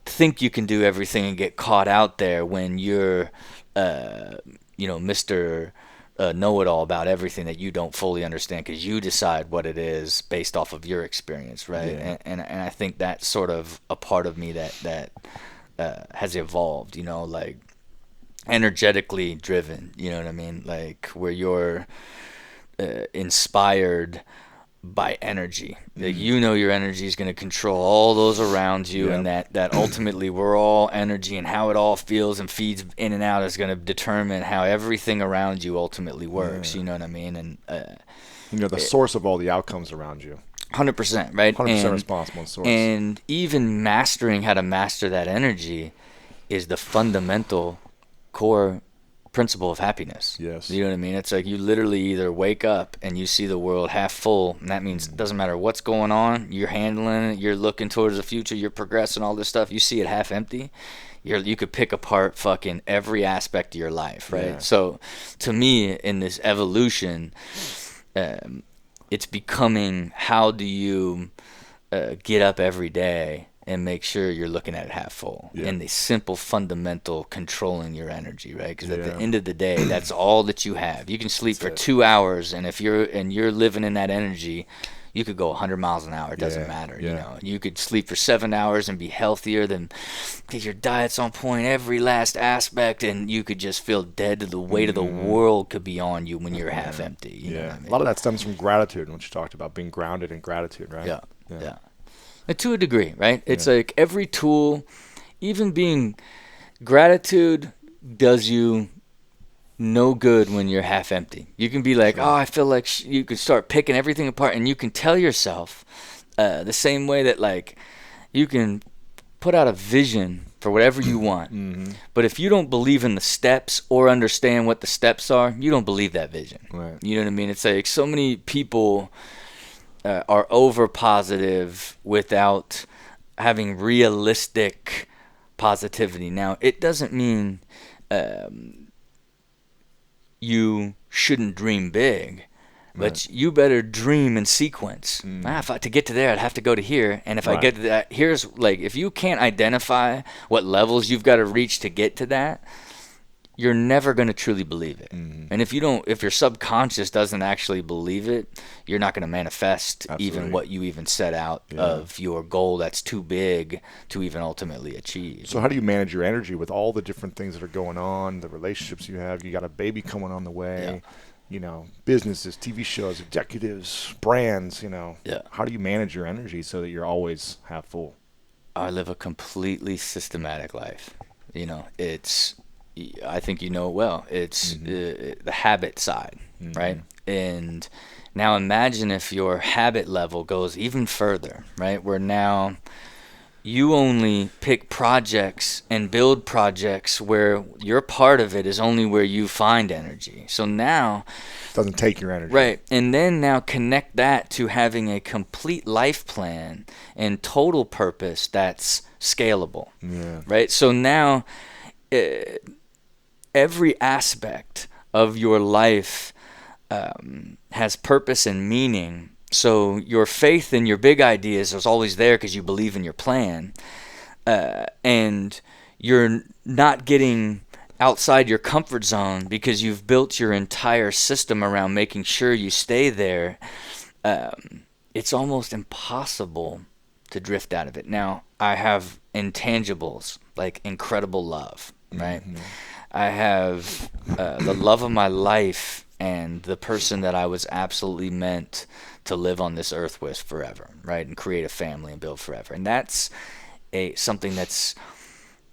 think you can do everything and get caught out there when you're, Mr. Know-it-all about everything that you don't fully understand because you decide what it is based off of your experience, right? Yeah. And I think that's sort of a part of me that has evolved, like energetically driven, you know what I mean? Like where you're inspired by energy. Like your energy is going to control all those around you, and that ultimately we're all energy, and how it all feels and feeds in and out is going to determine how everything around you ultimately works. You know what I mean? And the source of all the outcomes around you. 100%, right? 100% responsible source. And even mastering how to master that energy is the fundamental core principle of happiness. Yes. You know what I mean? It's like you literally either wake up and you see the world half full, and that means it doesn't matter what's going on, you're handling it, you're looking towards the future, you're progressing, all this stuff. You see it half empty, you could pick apart fucking every aspect of your life, right? Yeah. So to me, in this evolution, it's becoming how do you get up every day and make sure you're looking at it half full. Yeah. And the simple fundamental controlling your energy, right? Because at the Yeah. end of the day, that's all that you have. You can sleep for it. 2 hours, and if you're living in that energy, you could go 100 miles an hour. It doesn't Yeah, matter. yeah. You know, you could sleep for 7 hours and be healthier than, because your diet's on point, every last aspect, and you could just feel dead. The weight of the world could be on you when you're half empty. You know what I mean? A lot of that stems from gratitude, what you talked about, being grounded in gratitude, right? Yeah. And to a degree, right? It's like every tool, even being gratitude does you no good when you're half empty. You can be like, oh, I feel like you could start picking everything apart, and you can tell yourself the same way that like you can put out a vision for whatever you want. But if you don't believe in the steps or understand what the steps are, you don't believe that vision. Right. You know what I mean? It's like so many people are over positive without having realistic positivity. Now, it doesn't mean you shouldn't dream big, but you better dream in sequence. To get to there, I'd have to go to here, and if I get to that, here's like, if you can't identify what levels you've got to reach to get to that, you're never going to truly believe it. And if your subconscious doesn't actually believe it, you're not going to manifest even what you even set out of your goal that's too big to even ultimately achieve. So how do you manage your energy with all the different things that are going on, the relationships you have? You got a baby coming on the way, you know, businesses, TV shows, executives, brands, you know. How do you manage your energy so that you're always half full? I live a completely systematic life. You know, I think you know it well. It's the habit side, right? And now imagine if your habit level goes even further, right? Where now you only pick projects and build projects where your part of it is only where you find energy. So now doesn't take your energy. Right. And then now connect that to having a complete life plan and total purpose that's scalable. Yeah. Right? So now every aspect of your life has purpose and meaning. So your faith in your big ideas is always there because you believe in your plan. And you're not getting outside your comfort zone because you've built your entire system around making sure you stay there. It's almost impossible to drift out of it. Now, I have intangibles like incredible love, right? I have the love of my life and the person that I was absolutely meant to live on this earth with forever, right? And create a family and build forever. And that's something that's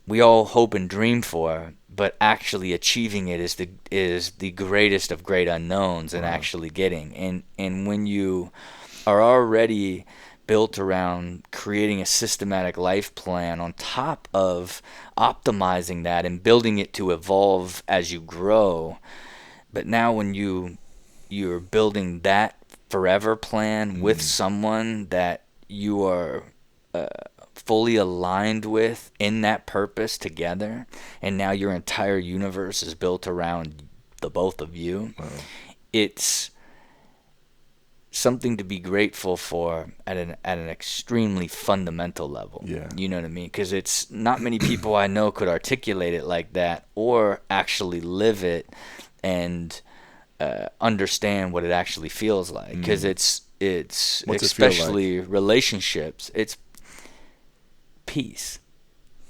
we all hope and dream for, but actually achieving it is the greatest of great unknowns, and actually getting. And when you are already built around creating a systematic life plan on top of optimizing that and building it to evolve as you grow, but now when you're building that forever plan with someone that you are fully aligned with in that purpose together, and now your entire universe is built around the both of you, it's something to be grateful for at an extremely fundamental level. You know what I mean? Because it's not many people I know could articulate it like that or actually live it and understand what it actually feels like. Because it's What's especially relationships. It's peace.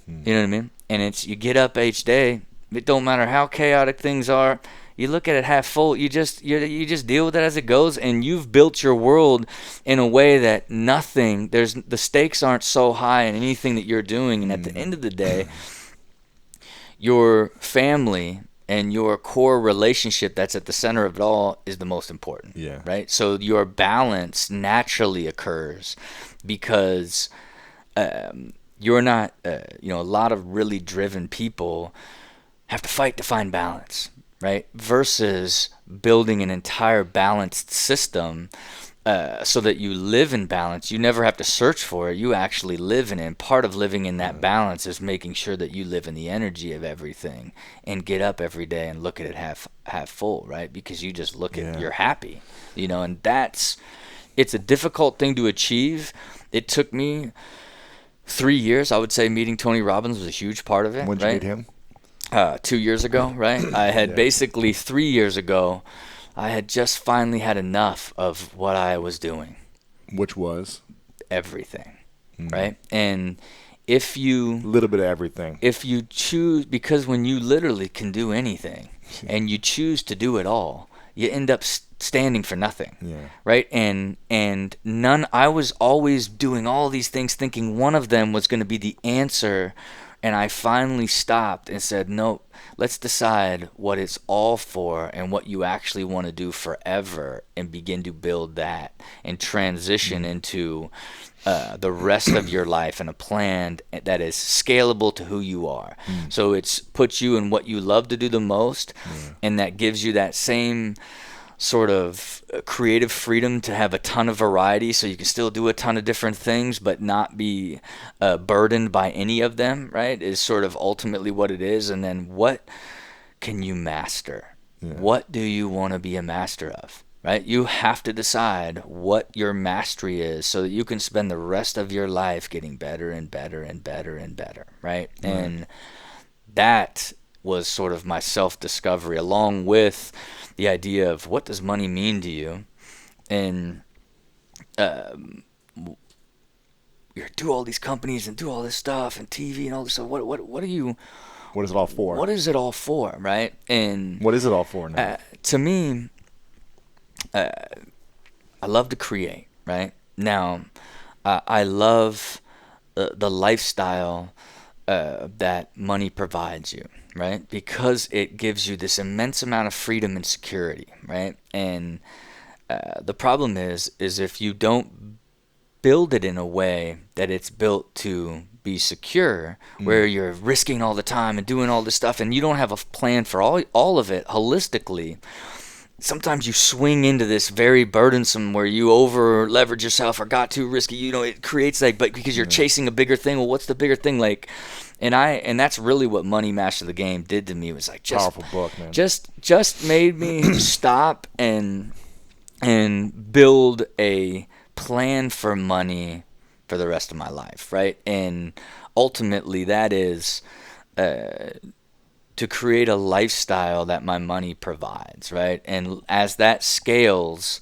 You know what I mean? And it's you get up each day. It don't matter how chaotic things are. You look at it half full. You just deal with it as it goes, and you've built your world in a way that the stakes aren't so high in anything that you're doing. And at the end of the day, your family and your core relationship that's at the center of it all is the most important. Right? So your balance naturally occurs because you're not, a lot of really driven people have to fight to find balance. Right? Versus building an entire balanced system so that you live in balance. You never have to search for it. You actually live in it. And part of living in that balance is making sure that you live in the energy of everything and get up every day and look at it half full, right? Because you just look at you're happy, and it's a difficult thing to achieve. It took me 3 years, I would say meeting Tony Robbins was a huge part of it. When did you right? meet him? 2 years ago, right? I had Yeah. basically 3 years ago, I had just finally had enough of what I was doing. Which was? Everything, right? And if you A little bit of everything. if you choose, because when you literally can do anything and you choose to do it all, you end up standing for nothing. Yeah. Right? And none, I was always doing all these things thinking one of them was going to be the answer, and I finally stopped and said, "No, let's decide what it's all for and what you actually want to do forever, and begin to build that and transition into the rest of your life and a plan that is scalable to who you are." So it's puts you in what you love to do the most, and that gives you that same sort of creative freedom to have a ton of variety, so you can still do a ton of different things but not be burdened by any of them, right? Is sort of ultimately what it is. And then what can you master? What do you want to be a master of? Right? You have to decide what your mastery is so that you can spend the rest of your life getting better and better and better and better, right? And that was sort of my self-discovery, along with the idea of what does money mean to you, and you do all these companies and do all this stuff and TV and all this stuff. What are you? What is it all for? What is it all for, right? And What is it all for now? to me, I love to create, right? Now, I love the lifestyle that money provides you, right? Because it gives you this immense amount of freedom and security, right? And the problem is if you don't build it in a way that it's built to be secure, where you're risking all the time and doing all this stuff, and you don't have a plan for all of it holistically, sometimes you swing into this very burdensome where you over leverage yourself or got too risky. It creates but because you're chasing a bigger thing. Well, what's the bigger thing? And that's really what Money Master the Game did to me. It was Powerful book, man. Just made me stop and build a plan for money for the rest of my life, right? And ultimately that is to create a lifestyle that my money provides, right? And as that scales,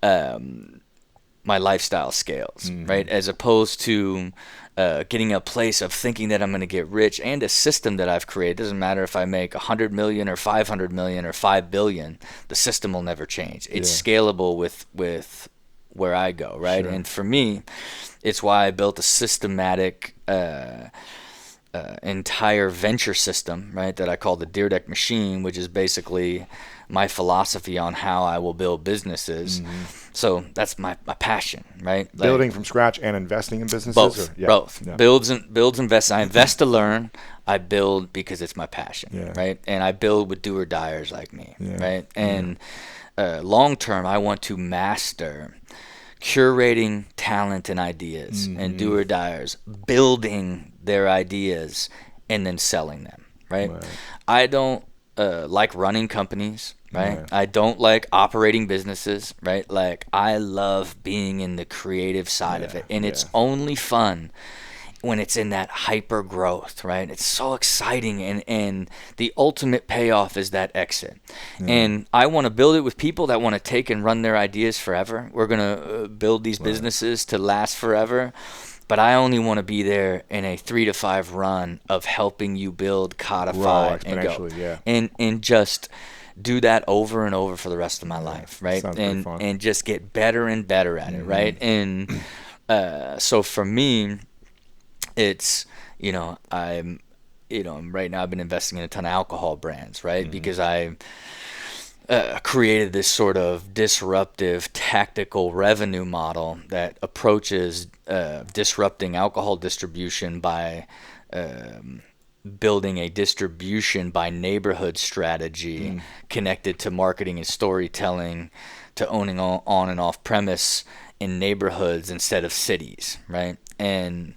my lifestyle scales, right? As opposed to getting a place of thinking that I'm going to get rich, and a system that I've created. It doesn't matter if I make 100 million or 500 million or 5 billion, the system will never change. It's scalable with where I go, right? Sure. And for me, it's why I built a systematic entire venture system, right, that I call the Dyrdek machine, which is basically my philosophy on how I will build businesses. So that's my passion, right? Building from scratch and investing in businesses? Both. Yeah. Both. Yeah. Builds, invest. I invest to learn. I build because it's my passion, right? And I build with do or diers like me, right? And long term, I want to master curating talent and ideas, and do or diers building their ideas and then selling them, right? I don't like running companies, right? I don't like operating businesses, right? Like, I love being in the creative side of it, and it's only fun when it's in that hyper growth, right? It's so exciting, and the ultimate payoff is that exit. And I want to build it with people that want to take and run their ideas forever. We're going to build these businesses to last forever, but I only want to be there in a 3 to 5 run of helping you build, codify, and go. And just do that over and over for the rest of my life, right? And just get better and better at it, right? And so for me, it's, I'm right now I've been investing in a ton of alcohol brands, right? Because I created this sort of disruptive tactical revenue model that approaches disrupting alcohol distribution by building a distribution by neighborhood strategy connected to marketing and storytelling, to owning on and off premise in neighborhoods instead of cities, right? And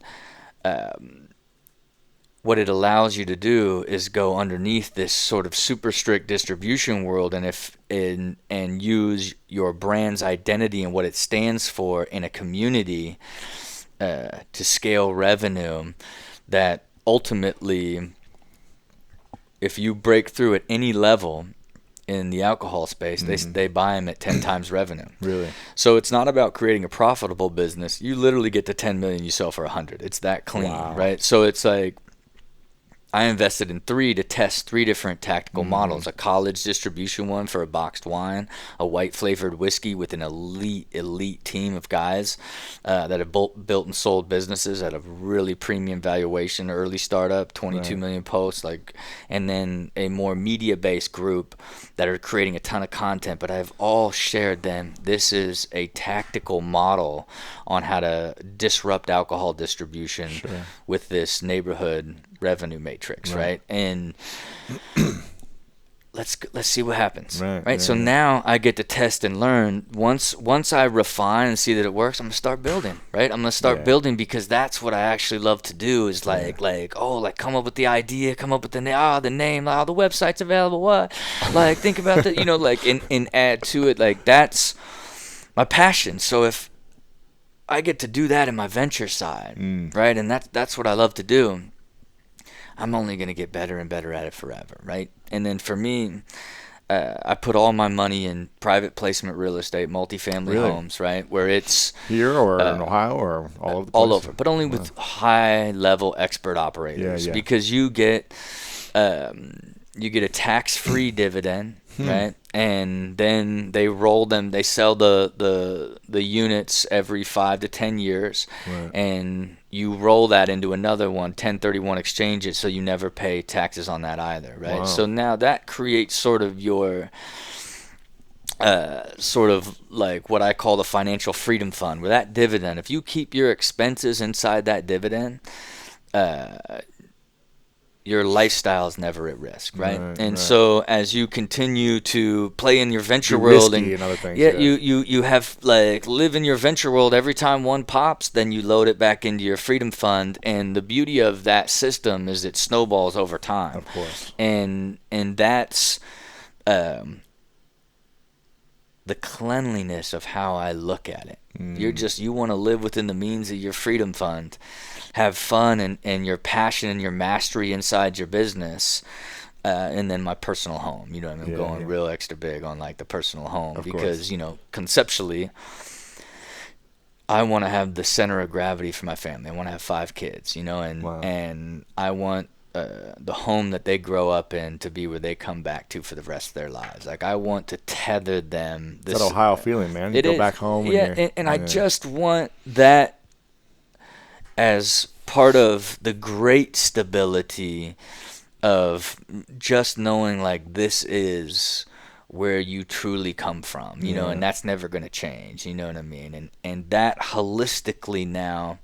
what it allows you to do is go underneath this sort of super strict distribution world, and use your brand's identity and what it stands for in a community to scale revenue that ultimately, if you break through at any level in the alcohol space, they buy them at 10 times revenue. Really? So it's not about creating a profitable business. You literally get to 10 million, you sell for 100. It's that clean, right? So it's like, I invested in three to test three different tactical models: a college distribution one for a boxed wine, a white flavored whiskey with an elite team of guys that have built and sold businesses at a really premium valuation, early startup, 22 million posts, and then a more media based group that are creating a ton of content. But I've all shared them. This is a tactical model on how to disrupt alcohol distribution with this neighborhood revenue matrix, right? And let's see what happens, right? So now I get to test and learn. Once I refine and see that it works, I'm gonna start building, right? I'm gonna start building, because that's what I actually love to do. Is like come up with the idea, come up with the name, the website's available, what? Like, think about that, and add to it. Like, that's my passion. So if I get to do that in my venture side, right? And that's what I love to do. I'm only going to get better and better at it forever, right? And then for me, I put all my money in private placement real estate, multifamily homes, right? Where it's here or in Ohio or all over the place? All over, but only with high-level expert operators, because you get a tax-free dividend, right? And then they roll them. They sell the units every 5 to 10 years, and you roll that into another one, 1031 exchange it, so you never pay taxes on that either, right? So now that creates sort of your like what I call the financial freedom fund, where that dividend, if you keep your expenses inside that dividend, your lifestyle is never at risk, right? So as you continue to play in your venture world and other things, you have live in your venture world, every time one pops, then you load it back into your freedom fund. And the beauty of that system is it snowballs over time, of course. And that's the cleanliness of how I look at it. You want to live within the means of your freedom fund, have fun and your passion and your mastery inside your business, and then my personal home. I'm going real extra big on the personal home, of because course. Conceptually, I want to have the center of gravity for my family. I want to have 5 kids, and I want the home that they grow up in to be where they come back to for the rest of their lives. I want to tether them. It's that Ohio feeling, man. You go back home. And I just want that as part of the great stability of just knowing this is where you truly come from, and that's never going to change, you know what I mean? And that holistically now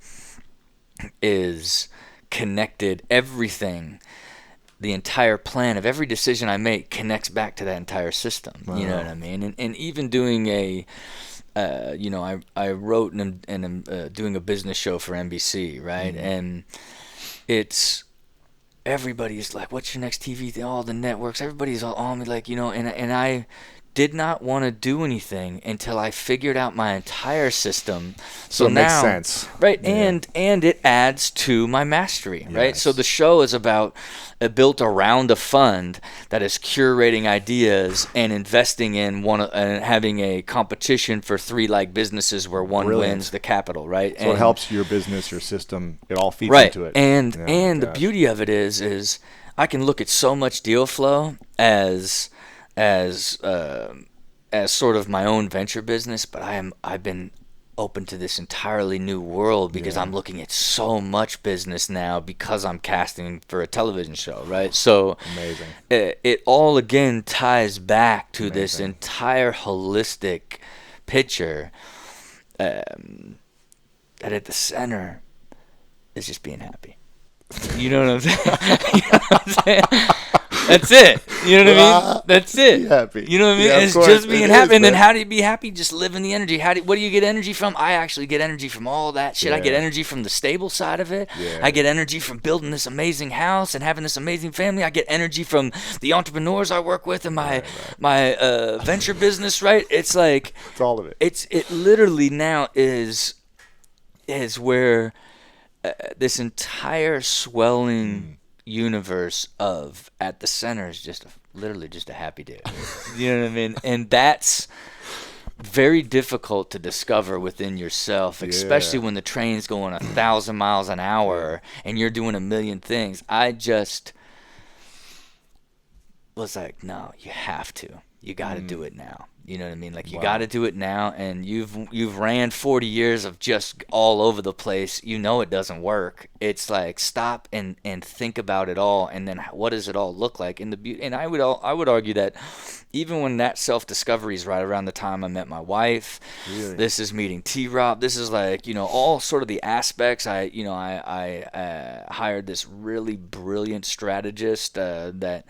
is connected. Everything, the entire plan of every decision I make connects back to that entire system. You know what I mean? And even doing I wrote and am doing a business show for NBC, right? And it's everybody's like, "What's your next TV thing?" All the networks, everybody's all on me, and I did not want to do anything until I figured out my entire system. So it now, makes sense, right? Yeah. And it adds to my mastery, right? Yes. So the show is built around a fund that is curating ideas and investing in one and having a competition for 3 businesses where one wins the capital, right? So it helps your business, your system. It all feeds into it, And the beauty of it is I can look at so much deal flow as sort of my own venture business, but I've been open to this entirely new world because I'm looking at so much business now because I'm casting for a television show, right? So amazing. It all again ties back to this entire holistic picture, that at the center is just being happy. You know what I'm saying? You know what I'm saying? That's it. You know what I mean? That's it. Be happy. You know what I mean? It's just being happy. And then how do you be happy? Just live in the energy. What do you get energy from? I actually get energy from all that shit. I get energy from the stable side of it. I get energy from building this amazing house and having this amazing family. I get energy from the entrepreneurs I work with and my venture business, right? It's it's all of it. It literally now is is where this entire swelling universe of at the center is just literally just a happy dude. You know what I mean? And that's very difficult to discover within yourself, especially when the train's going 1,000 miles an hour and you're doing a million things. I just was like, no, you have to. You got to do it now. You know what I mean? Like, you got to do it now, and you've ran 40 years of just all over the place. You know it doesn't work. It's like, stop and think about it all, and then what does it all look like? And I would argue that even when that self-discovery is right around the time I met my wife, this is meeting T-Rob, this is like, all sort of the aspects. I hired this really brilliant strategist that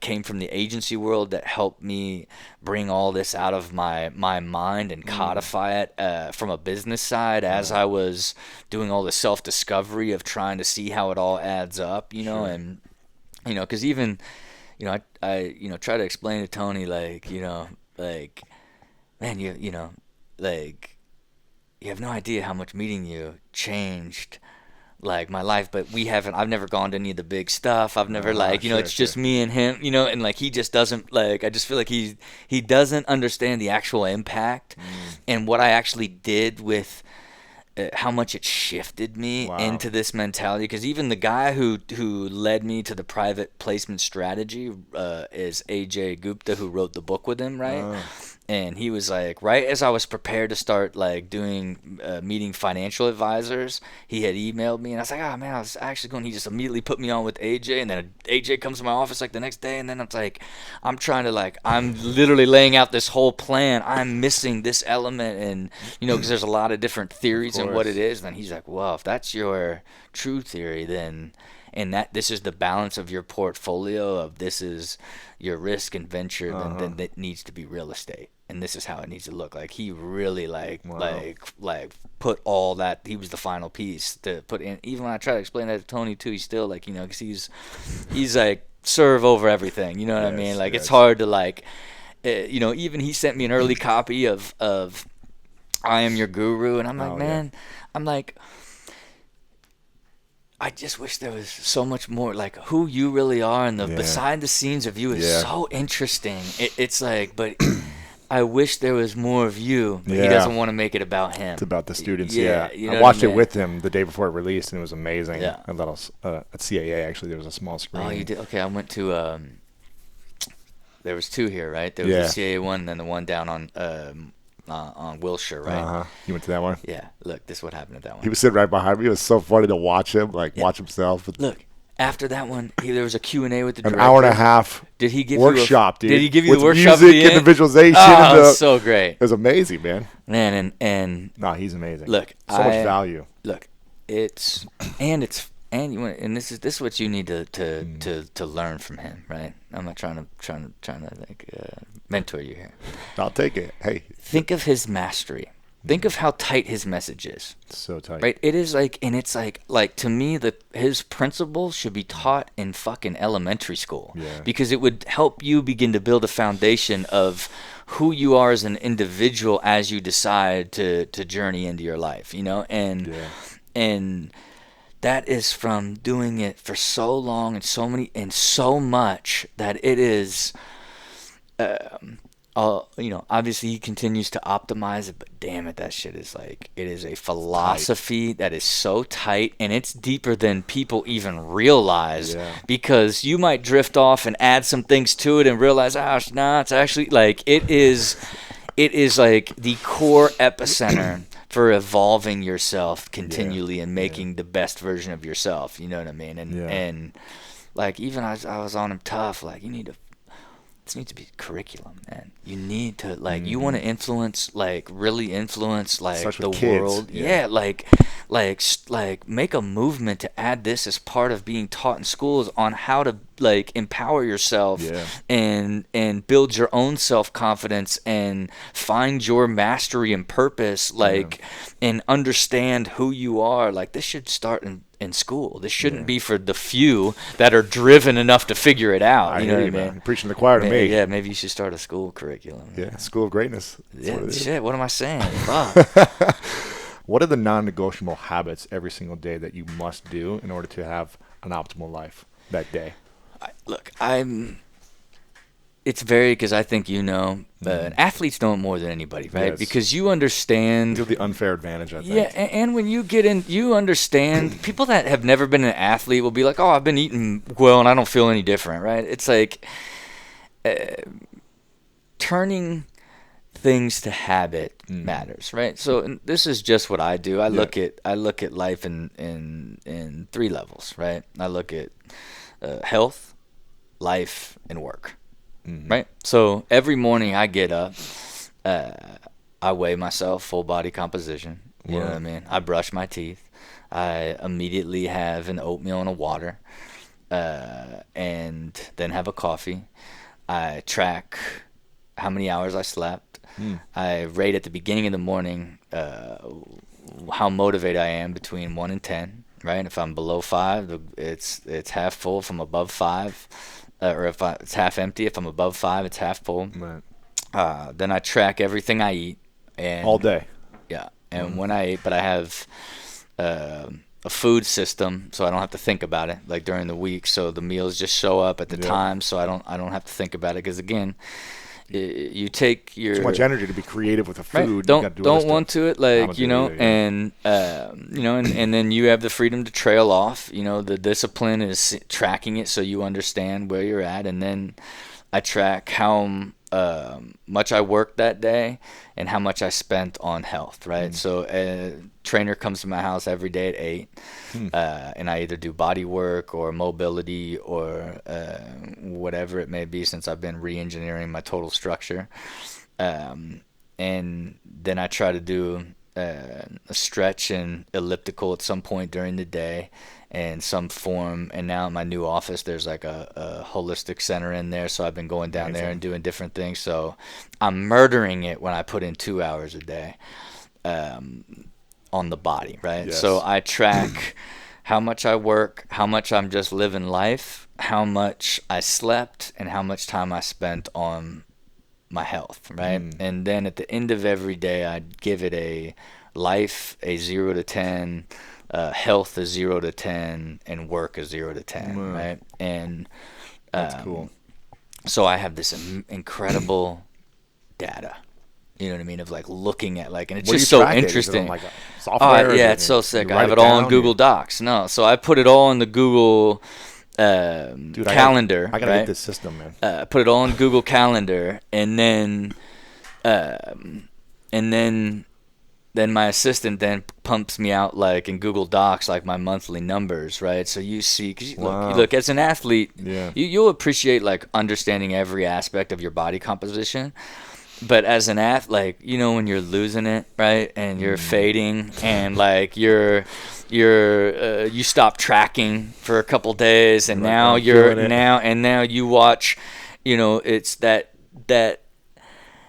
came from the agency world that helped me bring all this out of my mind and codify it from a business side as I was doing all the self-discovery of trying to see how it all adds up, and, because even, I try to explain to Tony, like, man, like, you have no idea how much meeting you changed like my life, but I've never gone to any of the big stuff. I've never it's just me and him, and like he just doesn't, like, I just feel like he doesn't understand the actual impact and what I actually did with how much it shifted me into this mentality. Because even the guy who led me to the private placement strategy is AJ Gupta, who wrote the book with him, right? And he was like, right as I was prepared to start like doing meeting financial advisors, he had emailed me, and I was like, oh man, I was actually going. He just immediately put me on with AJ, and then AJ comes to my office like the next day, and then it's like, I'm literally laying out this whole plan. I'm missing this element, and because there's a lot of different theories and what it is. Then he's like, well, if that's your true theory, then. And that this is the balance of your portfolio, of this is your risk and venture, then it needs to be real estate, and this is how it needs to look. Like, he really like put all that. He was the final piece to put in. Even when I try to explain that to Tony too, he's still like, because he's like serve over everything. You know what I mean? Like, it's hard to like, even he sent me an early copy of I Am Your Guru, and I'm like, man, I'm like, I just wish there was so much more, like, who you really are, and the behind the scenes of you is so interesting. It's like, but I wish there was more of you, but he doesn't want to make it about him. It's about the students, I watched it with him the day before it released, and it was amazing. Yeah. At CAA, actually, there was a small screen. Oh, you did? Okay, I went to, there was two here, right? There was the CAA one, and then the one down on Wilshire, right? You went to that one? Yeah. Look, this is what happened at that one. He was sitting right behind me. It was so funny to watch him, watch himself. Look, after that one, there was a Q&A with the An director. hour and a half. Did he give workshop, you dude? Did he give you with the workshop? Music and the visualization. Oh, it was so great. It was amazing, man. Man, and he's amazing. Look, so much value. Look, and this is what you need to learn from him, right? I'm not trying to like mentor you here. I'll take it. Hey, think of his mastery. Think of how tight his message is. So tight. Right? It is like, and it's like to me, his principles should be taught in fucking elementary school. Yeah. Because it would help you begin to build a foundation of who you are as an individual as you decide to journey into your life, and that is from doing it for so long and so much that it is, obviously he continues to optimize it, but damn it, that shit is like, it is a philosophy that is so tight, and it's deeper than people even realize, because you might drift off and add some things to it and realize, it's actually like, it is like the core epicenter for evolving yourself continually and making the best version of yourself. You know what I mean? And like, even I was on him tough. Like, this needs to be curriculum, man. You need to, like, you want to influence, like, really influence, like, the world. Yeah, like make a movement to add this as part of being taught in schools on how to, like, empower yourself and build your own self-confidence and find your mastery and purpose, like, and understand who you are. Like, this should start in school. This shouldn't be for the few that are driven enough to figure it out. You know what I mean? You're preaching to the choir to me. Yeah, maybe you should start a school curriculum. Yeah, School of Greatness. That's what am I saying? Fuck. What are the non-negotiable habits every single day that you must do in order to have an optimal life that day? Look, it's very, because I think athletes know it more than anybody, right? Yes. Because you understand. You have the unfair advantage, I think. Yeah, and when you get in, you understand. People that have never been an athlete will be like, "Oh, I've been eating well, and I don't feel any different," right? It's like turning things to habit matters, right? So and this is just what I do. I look at life in three levels, right? I look at health, life, and work. Right? So every morning I get up, I weigh myself, full body composition. You know what I mean? I brush my teeth. I immediately have an oatmeal and a water, and then have a coffee. I track how many hours I slept. I rate at the beginning of the morning how motivated I am between 1 and 10. Right? If I'm below 5, it's half full. If I'm above 5, or if it's half empty. If I'm above 5, it's half full. Right. Then I track everything I eat. And all day. Yeah. And when I eat, but I have a food system, so I don't have to think about it, like during the week. So the meals just show up at the time, so I don't have to think about it. Because again, you take your too much energy to be creative with the food. Right. You gotta do don't want to it, like and and then you have the freedom to trail off. The discipline is tracking it, so you understand where you're at, and then I track how much I worked that day and how much I spent on health. Right. So a trainer comes to my house every day at 8, and I either do body work or mobility or whatever it may be, since I've been re-engineering my total structure. And then I try to do a stretch and elliptical at some point during the day and some form. And now in my new office, there's like a holistic center in there. So I've been going down there and doing different things. So I'm murdering it when I put in 2 hours a day on the body, right? Yes. So I track how much I work, how much I'm just living life, how much I slept, and how much time I spent on my health, right? And then at the end of every day, I'd give it a life, a 0 to 10, health, a 0 to 10, and work, a 0 to 10, right? And that's cool. So I have this incredible data. You know what I mean? Of like looking at and it's just so interesting. Is it on like a software? It's so sick. I have it all in Google Docs. No, so I put it all in the Google calendar. I gotta get this system, man. Put it all in Google Calendar, and then my assistant then pumps me out in Google Docs my monthly numbers, right? So you see, because you look as an athlete, you'll appreciate understanding every aspect of your body composition. But as an athlete, when you're losing it, right, and you're fading, and you stop tracking for a couple days, and now you watch, it's that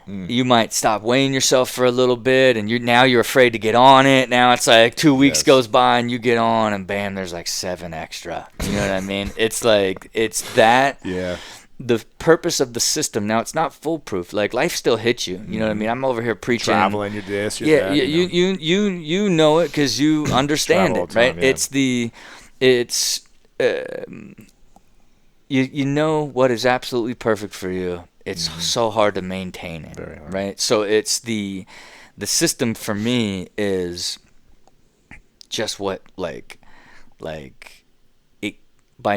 you might stop weighing yourself for a little bit, and you're afraid to get on it. Now it's 2 weeks goes by, and you get on, and bam, there's 7 extra. You know what I mean? It's that. Yeah. The purpose of the system. Now, it's not foolproof. Life still hits you. You know what I mean? I'm over here preaching. Traveling, you're this, you're that. You know it because you understand it, right? You know what is absolutely perfect for you. It's so hard to maintain it, very hard. right? So it's the system for me is just what by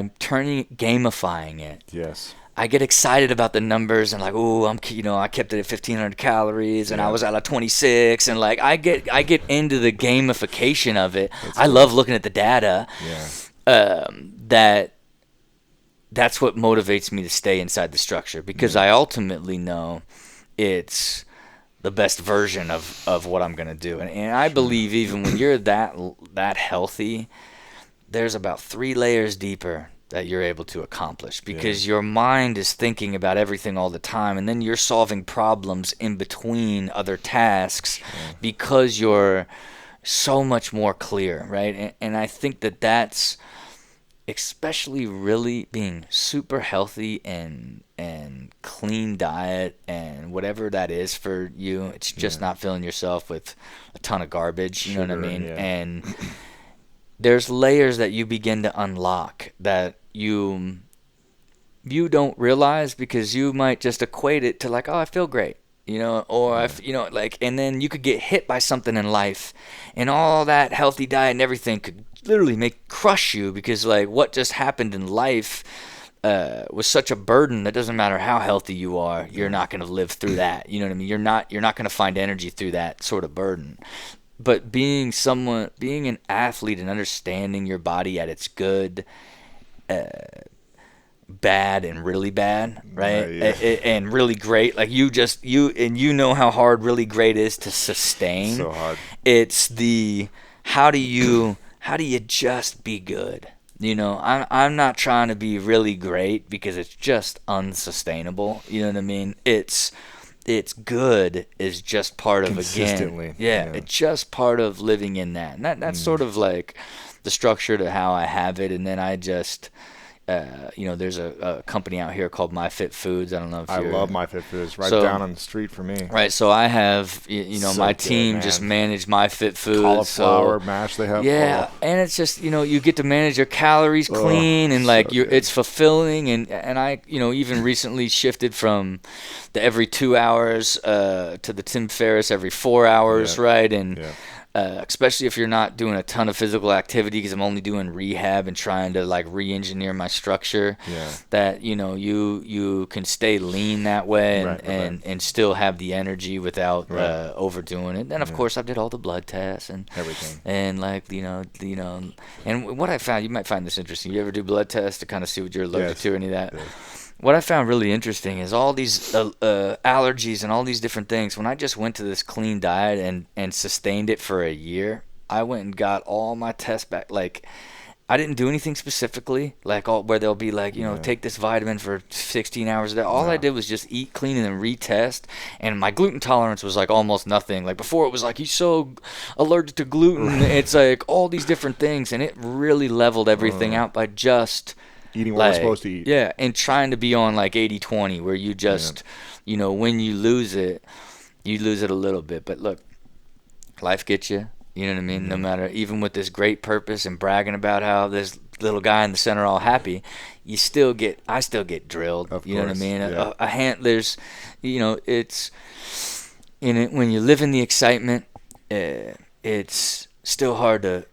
gamifying it. Yes. I get excited about the numbers and I kept it at 1,500 calories and I was at 26 and I get into the gamification of it. I love looking at the data. Yeah. That's what motivates me to stay inside the structure because I ultimately know it's the best version of what I'm gonna do. And I believe even when you're that healthy, there's about 3 layers deeper that you're able to accomplish because your mind is thinking about everything all the time, and then you're solving problems in between other tasks because you're so much more clear, right? And I think that's especially really being super healthy and clean diet and whatever that is for you. It's just not filling yourself with a ton of garbage, you know what I Sugar, mean? yeah. And there's layers that you begin to unlock that you don't realize, because you might just equate it to like, oh, I feel great, or like, and then you could get hit by something in life, and all that healthy diet and everything could literally make crush you, because like what just happened in life was such a burden that doesn't matter how healthy you are, you're not going to live through that. You know what I mean? You're not going to find energy through that sort of burden. But being an athlete and understanding your body at its good, bad, and really bad, right? Yeah. And really great, like you know how hard really great is to sustain. So hard. It's the how do you just be good. I'm not trying to be really great, because it's just unsustainable. You know what I mean? It's good is just part of, Consistently. again, yeah, it's just part of living in that. And that's sort of like the structure to how I have it. And then I just there's a company out here called MyFitFoods. I don't know if I you're... love MyFitFoods. Right So, down on the street for me. right, so I have, So my good, team man. just manage MyFitFoods. Cauliflower So, mash they have. yeah, Oh. and it's just, you get to manage your calories clean, and like so good. it's fulfilling. And I, even recently shifted from the every 2 hours to the Tim Ferriss every 4 hours, Yeah. right? And Yeah. especially if you're not doing a ton of physical activity, because I'm only doing rehab and trying to like re-engineer my structure. Yeah. That you can stay lean that way, and Right. and still have the energy without Right. overdoing it. Then of course I did all the blood tests and Everything. and like and what I found, you might find this interesting. You ever do blood tests to kind of see what you're allergic Yes. to or any of that? Yes. What I found really interesting is all these allergies and all these different things. When I just went to this clean diet and sustained it for a year, I went and got all my tests back. Like, I didn't do anything specifically, like where they'll be like, take this vitamin for 16 hours a day. All I did was just eat clean and then retest. And my gluten tolerance was like almost nothing. Like before it was like, he's so allergic to gluten. It's like all these different things. And it really leveled everything out by just... Eating what we're supposed to eat. Yeah, and trying to be on like 80-20, where you just, when you lose it a little bit. But look, life gets you. You know what I mean? No matter, even with this great purpose and bragging about how this little guy in the center all happy, I still get drilled. Of you know what I course, mean? yeah. A hand, there's, it's in it when you live in the excitement. It's still hard to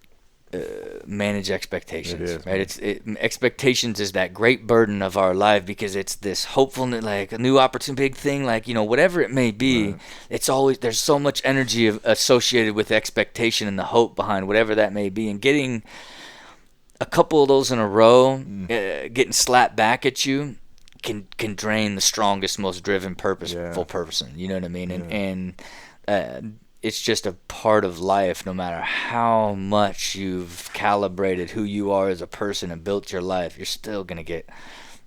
manage expectations. It is, right? man. Expectations is that great burden of our life, because it's this hopefulness, like a new opportunity, big thing, like whatever it may be. Right. It's always, there's so much energy associated with expectation and the hope behind whatever that may be, and getting a couple of those in a row, getting slapped back at you, can drain the strongest, most driven, purposeful person. You know what I mean? And it's just a part of life. No matter how much you've calibrated who you are as a person and built your life, you're still gonna get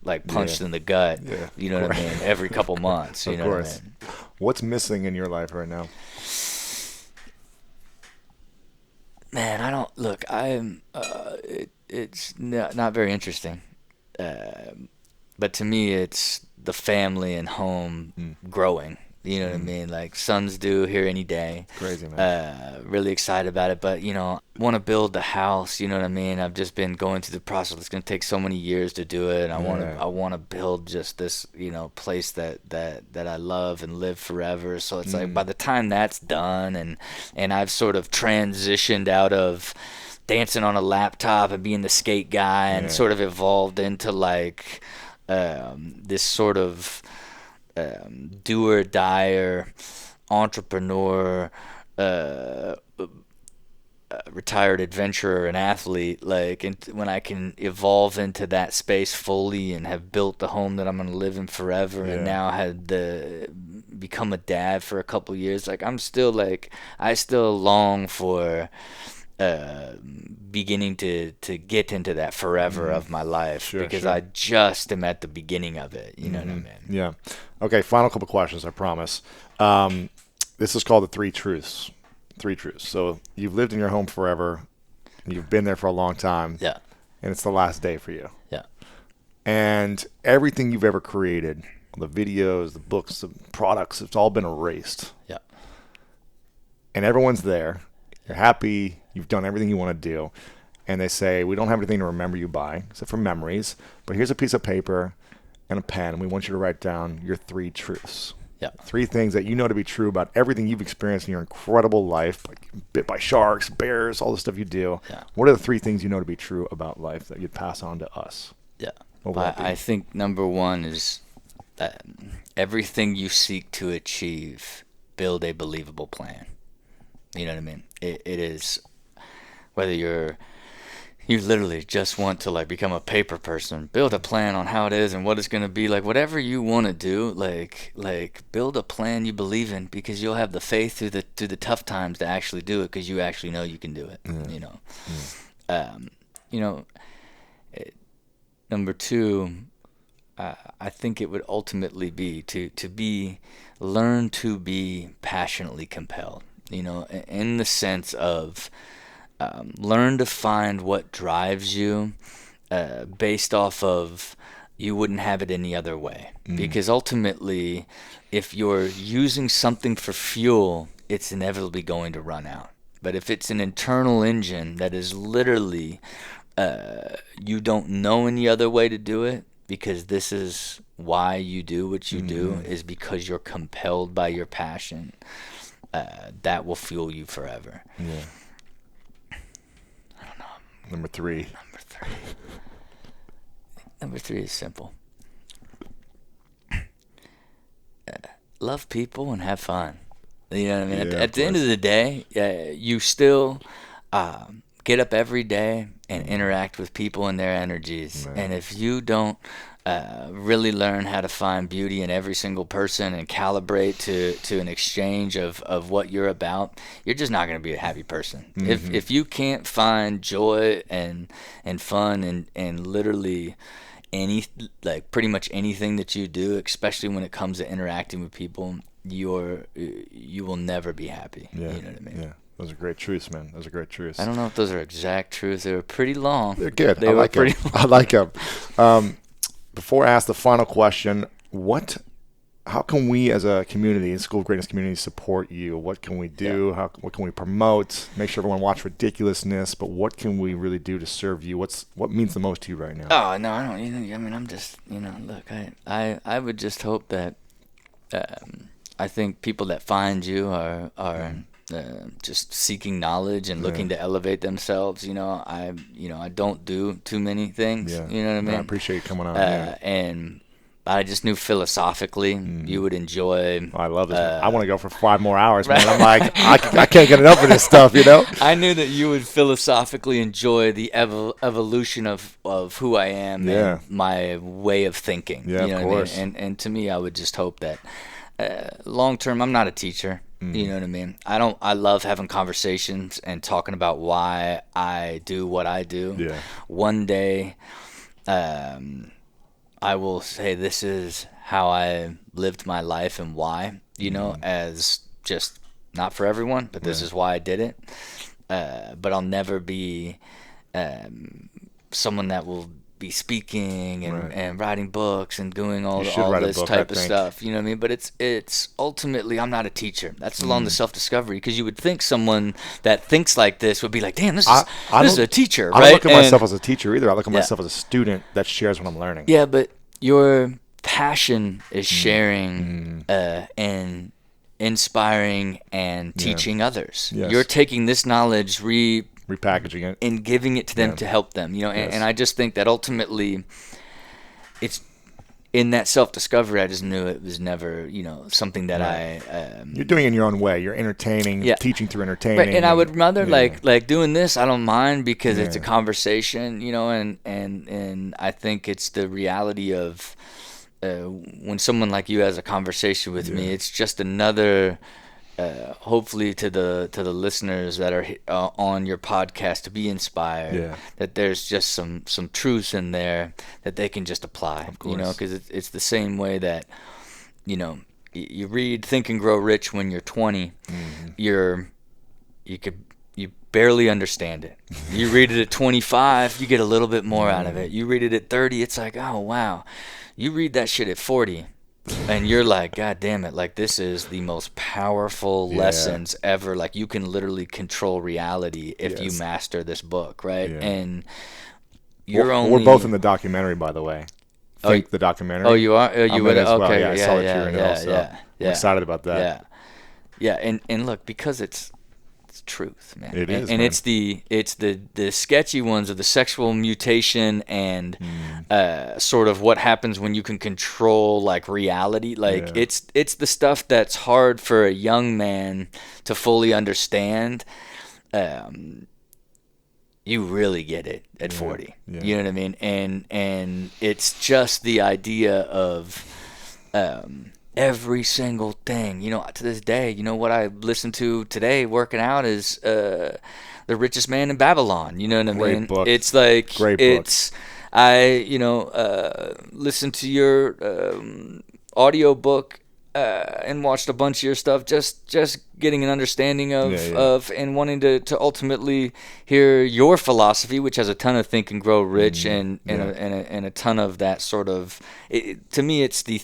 like punched in the gut. Yeah. You know what I mean? Every couple months. You Of know course. what I mean? What's missing in your life right now? Man, I don't look. I'm. It's not very interesting. But to me, it's the family and home growing. You know what I mean? Like sons do here any day. Crazy, man. Really excited about it, but want to build the house. You know what I mean? I've just been going through the process. It's going to take so many years to do it. And I want to build just this, place that I love and live forever. So it's like by the time that's done, and I've sort of transitioned out of dancing on a laptop and being the skate guy, and sort of evolved into like this sort of do or die entrepreneur, retired adventurer and athlete, like, and when I can evolve into that space fully and have built the home that I'm going to live in forever, and now had become a dad for a couple years, like I'm still like, I still long for beginning to get into that forever of my life, because I just am at the beginning of it. You know what I mean? Yeah. Okay, final couple questions, I promise. This is called the three truths. Three truths. So you've lived in your home forever, and you've been there for a long time. Yeah. and it's the last day for you. Yeah. And everything you've ever created, the videos, the books, the products, it's all been erased. Yeah. And everyone's there. You're happy. You've done everything you want to do. And they say, we don't have anything to remember you by, except for memories. But here's a piece of paper and a pen. We want you to write down your 3 truths. Yeah. 3 things that you know to be true about everything you've experienced in your incredible life, like bit by sharks, bears, all the stuff you do. Yeah. What are the 3 things you know to be true about life that you'd pass on to us? Yeah. What would that be? I think number 1 is that everything you seek to achieve, build a believable plan. You know what I mean? It is, whether you literally just want to like become a paper person, build a plan on how it is and what it's going to be like, whatever you want to do, like build a plan you believe in, because you'll have the faith through the tough times to actually do it, because you actually know you can do it. Number 2, I think it would ultimately be to learn to be passionately compelled, in the sense of learn to find what drives you based off of you wouldn't have it any other way. Because ultimately, if you're using something for fuel, it's inevitably going to run out. But if it's an internal engine that is literally, you don't know any other way to do it, because this is why you do what you do, is because you're compelled by your passion, that will fuel you forever. Yeah. Number 3. Number 3 is simple. Love people and have fun. You know what I mean? Yeah, at the end of the day, you still get up every day and interact with people and their energies. Man. And if you don't really learn how to find beauty in every single person and calibrate to an exchange of what you're about, you're just not going to be a happy person. If you can't find joy and fun and literally pretty much anything that you do, especially when it comes to interacting with people, you will never be happy. Yeah. You know what I mean? Yeah. Those are great truths, man. Those are great truths. I don't know if those are exact truths. They were pretty long. They're good. They I were like pretty them. I like them. Before I ask the final question, how can we as a community, School of Greatness community, support you? What can we do? Yeah. What can we promote? Make sure everyone watch Ridiculousness, but what can we really do to serve you? What means the most to you right now? Oh, no, I don't. I mean, I'm just, look, I would just hope that, I think people that find you are just seeking knowledge and looking to elevate themselves. I don't do too many things. Yeah. You know what I mean? I appreciate you coming on. And I just knew philosophically you would enjoy. I love this. I want to go for 5 more hours, man. I'm like, I can't get enough of this stuff, I knew that you would philosophically enjoy the evolution of who I am and my way of thinking. Yeah, you know of course. What I mean? And to me, I would just hope that long term, I'm not a teacher. You know what I mean? I love having conversations and talking about why I do what I do. Yeah. One day, I will say this is how I lived my life and why, as just not for everyone, but this is why I did it. But I'll never be someone that will be speaking and writing books and doing all this type of stuff. You know what I mean? But it's ultimately, I'm not a teacher. That's along the self-discovery, because you would think someone that thinks like this would be like, damn, this is a teacher, right? I don't look at myself as a teacher either. I look at myself as a student that shares what I'm learning. Yeah, but your passion is sharing and inspiring and teaching others. Yes. You're taking this knowledge, repackaging it and giving it to them to help them. And I just think that ultimately, it's in that self-discovery. I just knew it was never, something that you're doing it in your own way. You're entertaining, teaching through entertaining. Right. And I would rather like doing this. I don't mind, because it's a conversation, and I think it's the reality of when someone like you has a conversation with me, it's just another. Hopefully to the listeners that are on your podcast, to be inspired, that there's just some truths in there that they can just apply, because it's the same way that, you read Think and Grow Rich when you're 20, you you barely understand it. You read it at 25, you get a little bit more out of it. You read it at 30, it's like, oh wow. You read that shit at 40, and you're like, God damn it, like this is the most powerful lessons ever. Like you can literally control reality if you master this book, right? And we're both in the documentary, by the way. The documentary. Oh, you are? You would? Okay, well. I saw that you're in it also. I'm excited about that. And look, because it's truth, man. It is, and man. it's the sketchy ones of the sexual mutation and sort of what happens when you can control like reality. Like it's the stuff that's hard for a young man to fully understand. You really get it at 40. You know what I mean? And it's just the idea of every single thing. You know, to this day, you know what I listen to today working out is The Richest Man in Babylon. You know what I mean? Book. It's like Great book. I listened to your audio book and watched a bunch of your stuff, just getting an understanding of and wanting to ultimately hear your philosophy, which has a ton of Think and Grow Rich and a ton of that sort of. To me, it's the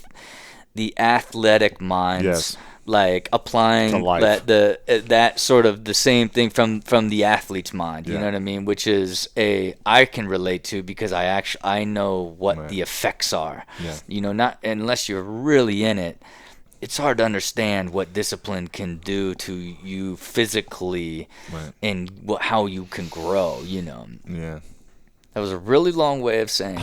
athletic minds, like applying that sort of the same thing from the athlete's mind. You know what I mean? Which is I can relate to because I know what the effects are. You know, not unless you're really in it. It's hard to understand what discipline can do to you physically and how you can grow, you know. Yeah. That was a really long way of saying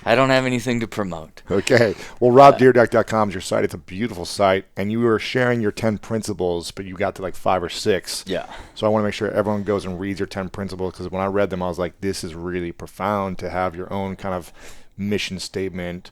I don't have anything to promote. Okay. Well, robdyrdek.com is your site. It's a beautiful site. And you were sharing your 10 principles, but you got to like 5 or 6. Yeah. So I want to make sure everyone goes and reads your 10 principles, because when I read them, I was like, this is really profound to have your own kind of mission statement,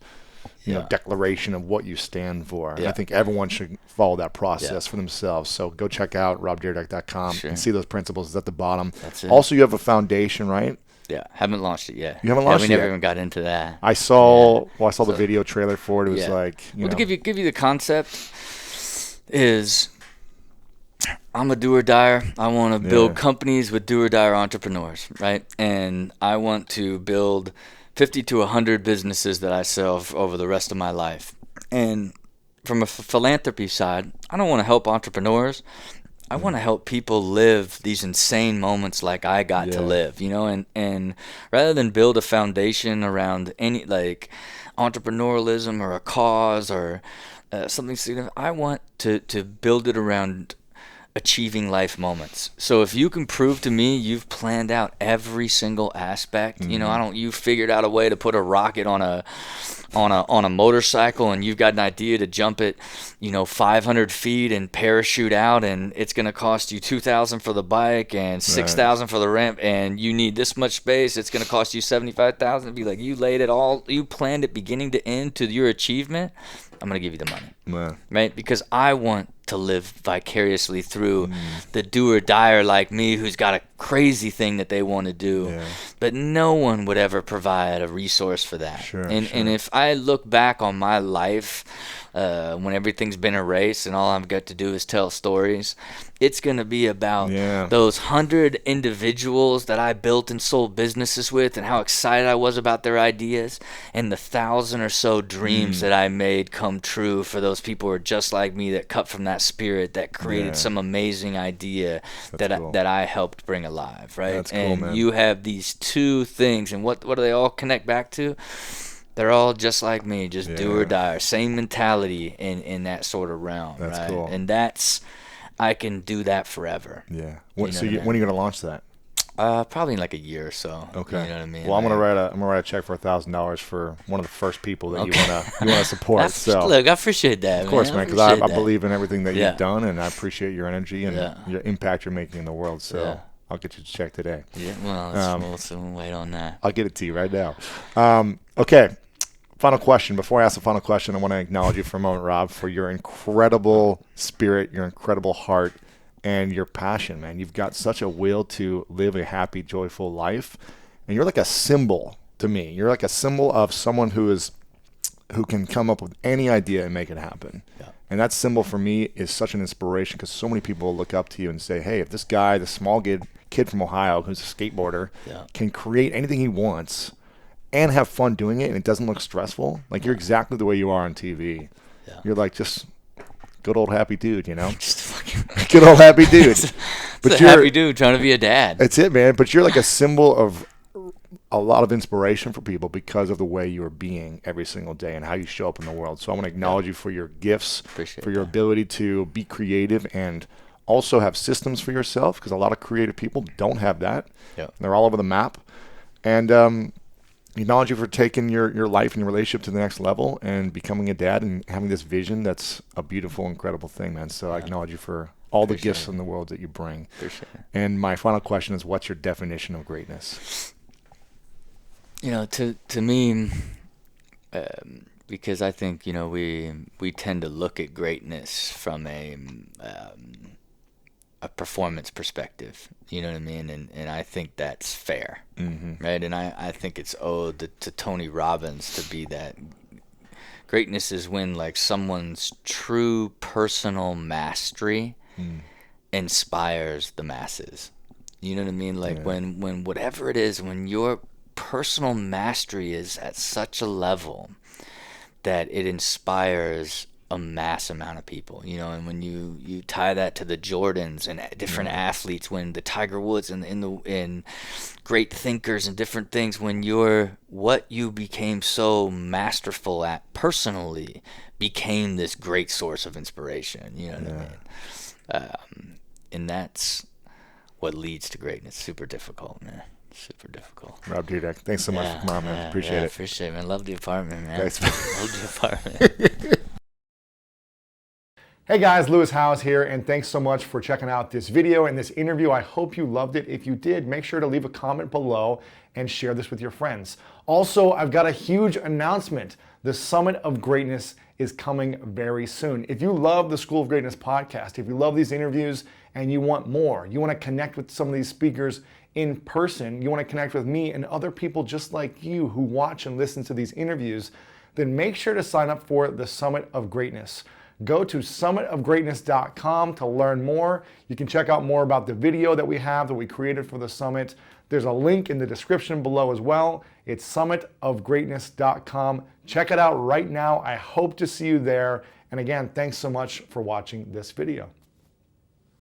you know, declaration of what you stand for. And I think everyone should follow that process for themselves. So go check out robdyrdek.com and see those principles. It's at the bottom. That's it. Also, you have a foundation, right? Yeah, haven't launched it yet. You haven't launched it we yet? never even got into that. I saw the video trailer for it. It was like, you know. To give you the concept is I'm a do-or-dyer. I want to build companies with do-or-dyer entrepreneurs, right? And I want to build 50 to 100 businesses that I sell over the rest of my life. And from a philanthropy side, I don't want to help entrepreneurs. I want to help people live these insane moments like I got to live, you know, and rather than build a foundation around any like entrepreneurialism or a cause or something significant, I want to build it around achieving life moments. So if you can prove to me you've planned out every single aspect, you know, you figured out a way to put a rocket on a motorcycle and you've got an idea to jump it, you know, 500 feet and parachute out, and it's going to cost you $2,000 for the bike and $6,000 for the ramp, and you need this much space, it's going to cost you $75,000. Be like, you laid it all, you planned it beginning to end to your achievement. I'm going to give you the money, right? Because I want to live vicariously through the do-or-dyer like me who's got a crazy thing that they want to do, but no one would ever provide a resource for that. And if I look back on my life when everything's been erased and all I've got to do is tell stories, it's going to be about those 100 individuals that I built and sold businesses with and how excited I was about their ideas, and the 1,000 or so dreams that I made come true for those people who are just like me, that cut from that spirit, that created some amazing idea that I helped bring alive, right? That's cool, and man. you have these two things, and what do they all connect back to? They're all just like me, just do or die, same mentality in that sort of realm, That's right? cool. And I can do that forever. Yeah. When are you going to launch that? Probably in like a year or so. Okay. You know what I mean? Well, I'm gonna write a check for $1,000 for one of the first people that you wanna support. So look, I appreciate that. Of course, man, because I believe in everything that Yeah. you've done, and I appreciate your energy and your impact you're making in the world. So I'll get you a check today. Yeah. Well, we'll wait on that. I'll get it to you right now. Okay. Final question. Before I ask the final question, I want to acknowledge you for a moment, Rob, for your incredible spirit, your incredible heart, and your passion, man. You've got such a will to live a happy, joyful life, and you're like a symbol to me. You're like a symbol of someone who can come up with any idea and make it happen. Yeah. And that symbol for me is such an inspiration because so many people look up to you and say, hey, if this guy, the small kid from Ohio who's a skateboarder, can create anything he wants and have fun doing it and it doesn't look stressful, like you're exactly the way you are on TV. You're like just good old happy dude, you know? Just fucking good old happy dude. But you're a happy dude trying to be a dad. That's it, man. But you're like a symbol of a lot of inspiration for people because of the way you are being every single day and how you show up in the world. So I want to acknowledge you for your gifts, for your ability to be creative and also have systems for yourself, because a lot of creative people don't have that. They're all over the map. And acknowledge you for taking your life and your relationship to the next level and becoming a dad and having this vision. That's a beautiful, incredible thing, man. So I acknowledge you for all the gifts in the world that you bring. And my final question is, what's your definition of greatness? You know, to me, because I think, you know, we tend to look at greatness from a performance perspective, you know what I mean? And I think that's fair, right? And I think it's owed to Tony Robbins to be that. Greatness is when, like, someone's true personal mastery inspires the masses. You know what I mean? Like, when whatever it is, when your personal mastery is at such a level that it inspires a mass amount of people, you know. And when you tie that to the Jordans and different athletes, when the Tiger Woods and in great thinkers and different things, when what you became so masterful at personally became this great source of inspiration, you know what I mean? And that's what leads to greatness. Super difficult, man. Super difficult. Rob Dyrdek, thanks so much for coming on, man. Appreciate it. Appreciate it, man. Love the apartment, man. Thanks. Love the apartment. Hey guys, Lewis Howes here, and thanks so much for checking out this video and this interview. I hope you loved it. If you did, make sure to leave a comment below and share this with your friends. Also, I've got a huge announcement. The Summit of Greatness is coming very soon. If you love the School of Greatness podcast, if you love these interviews and you want more, you want to connect with some of these speakers in person, you want to connect with me and other people just like you who watch and listen to these interviews, then make sure to sign up for the Summit of Greatness. Go to summitofgreatness.com to learn more. You can check out more about the video that we created for the summit. There's a link in the description below as well. It's summitofgreatness.com. Check it out right now. I hope to see you there. And again, thanks so much for watching this video.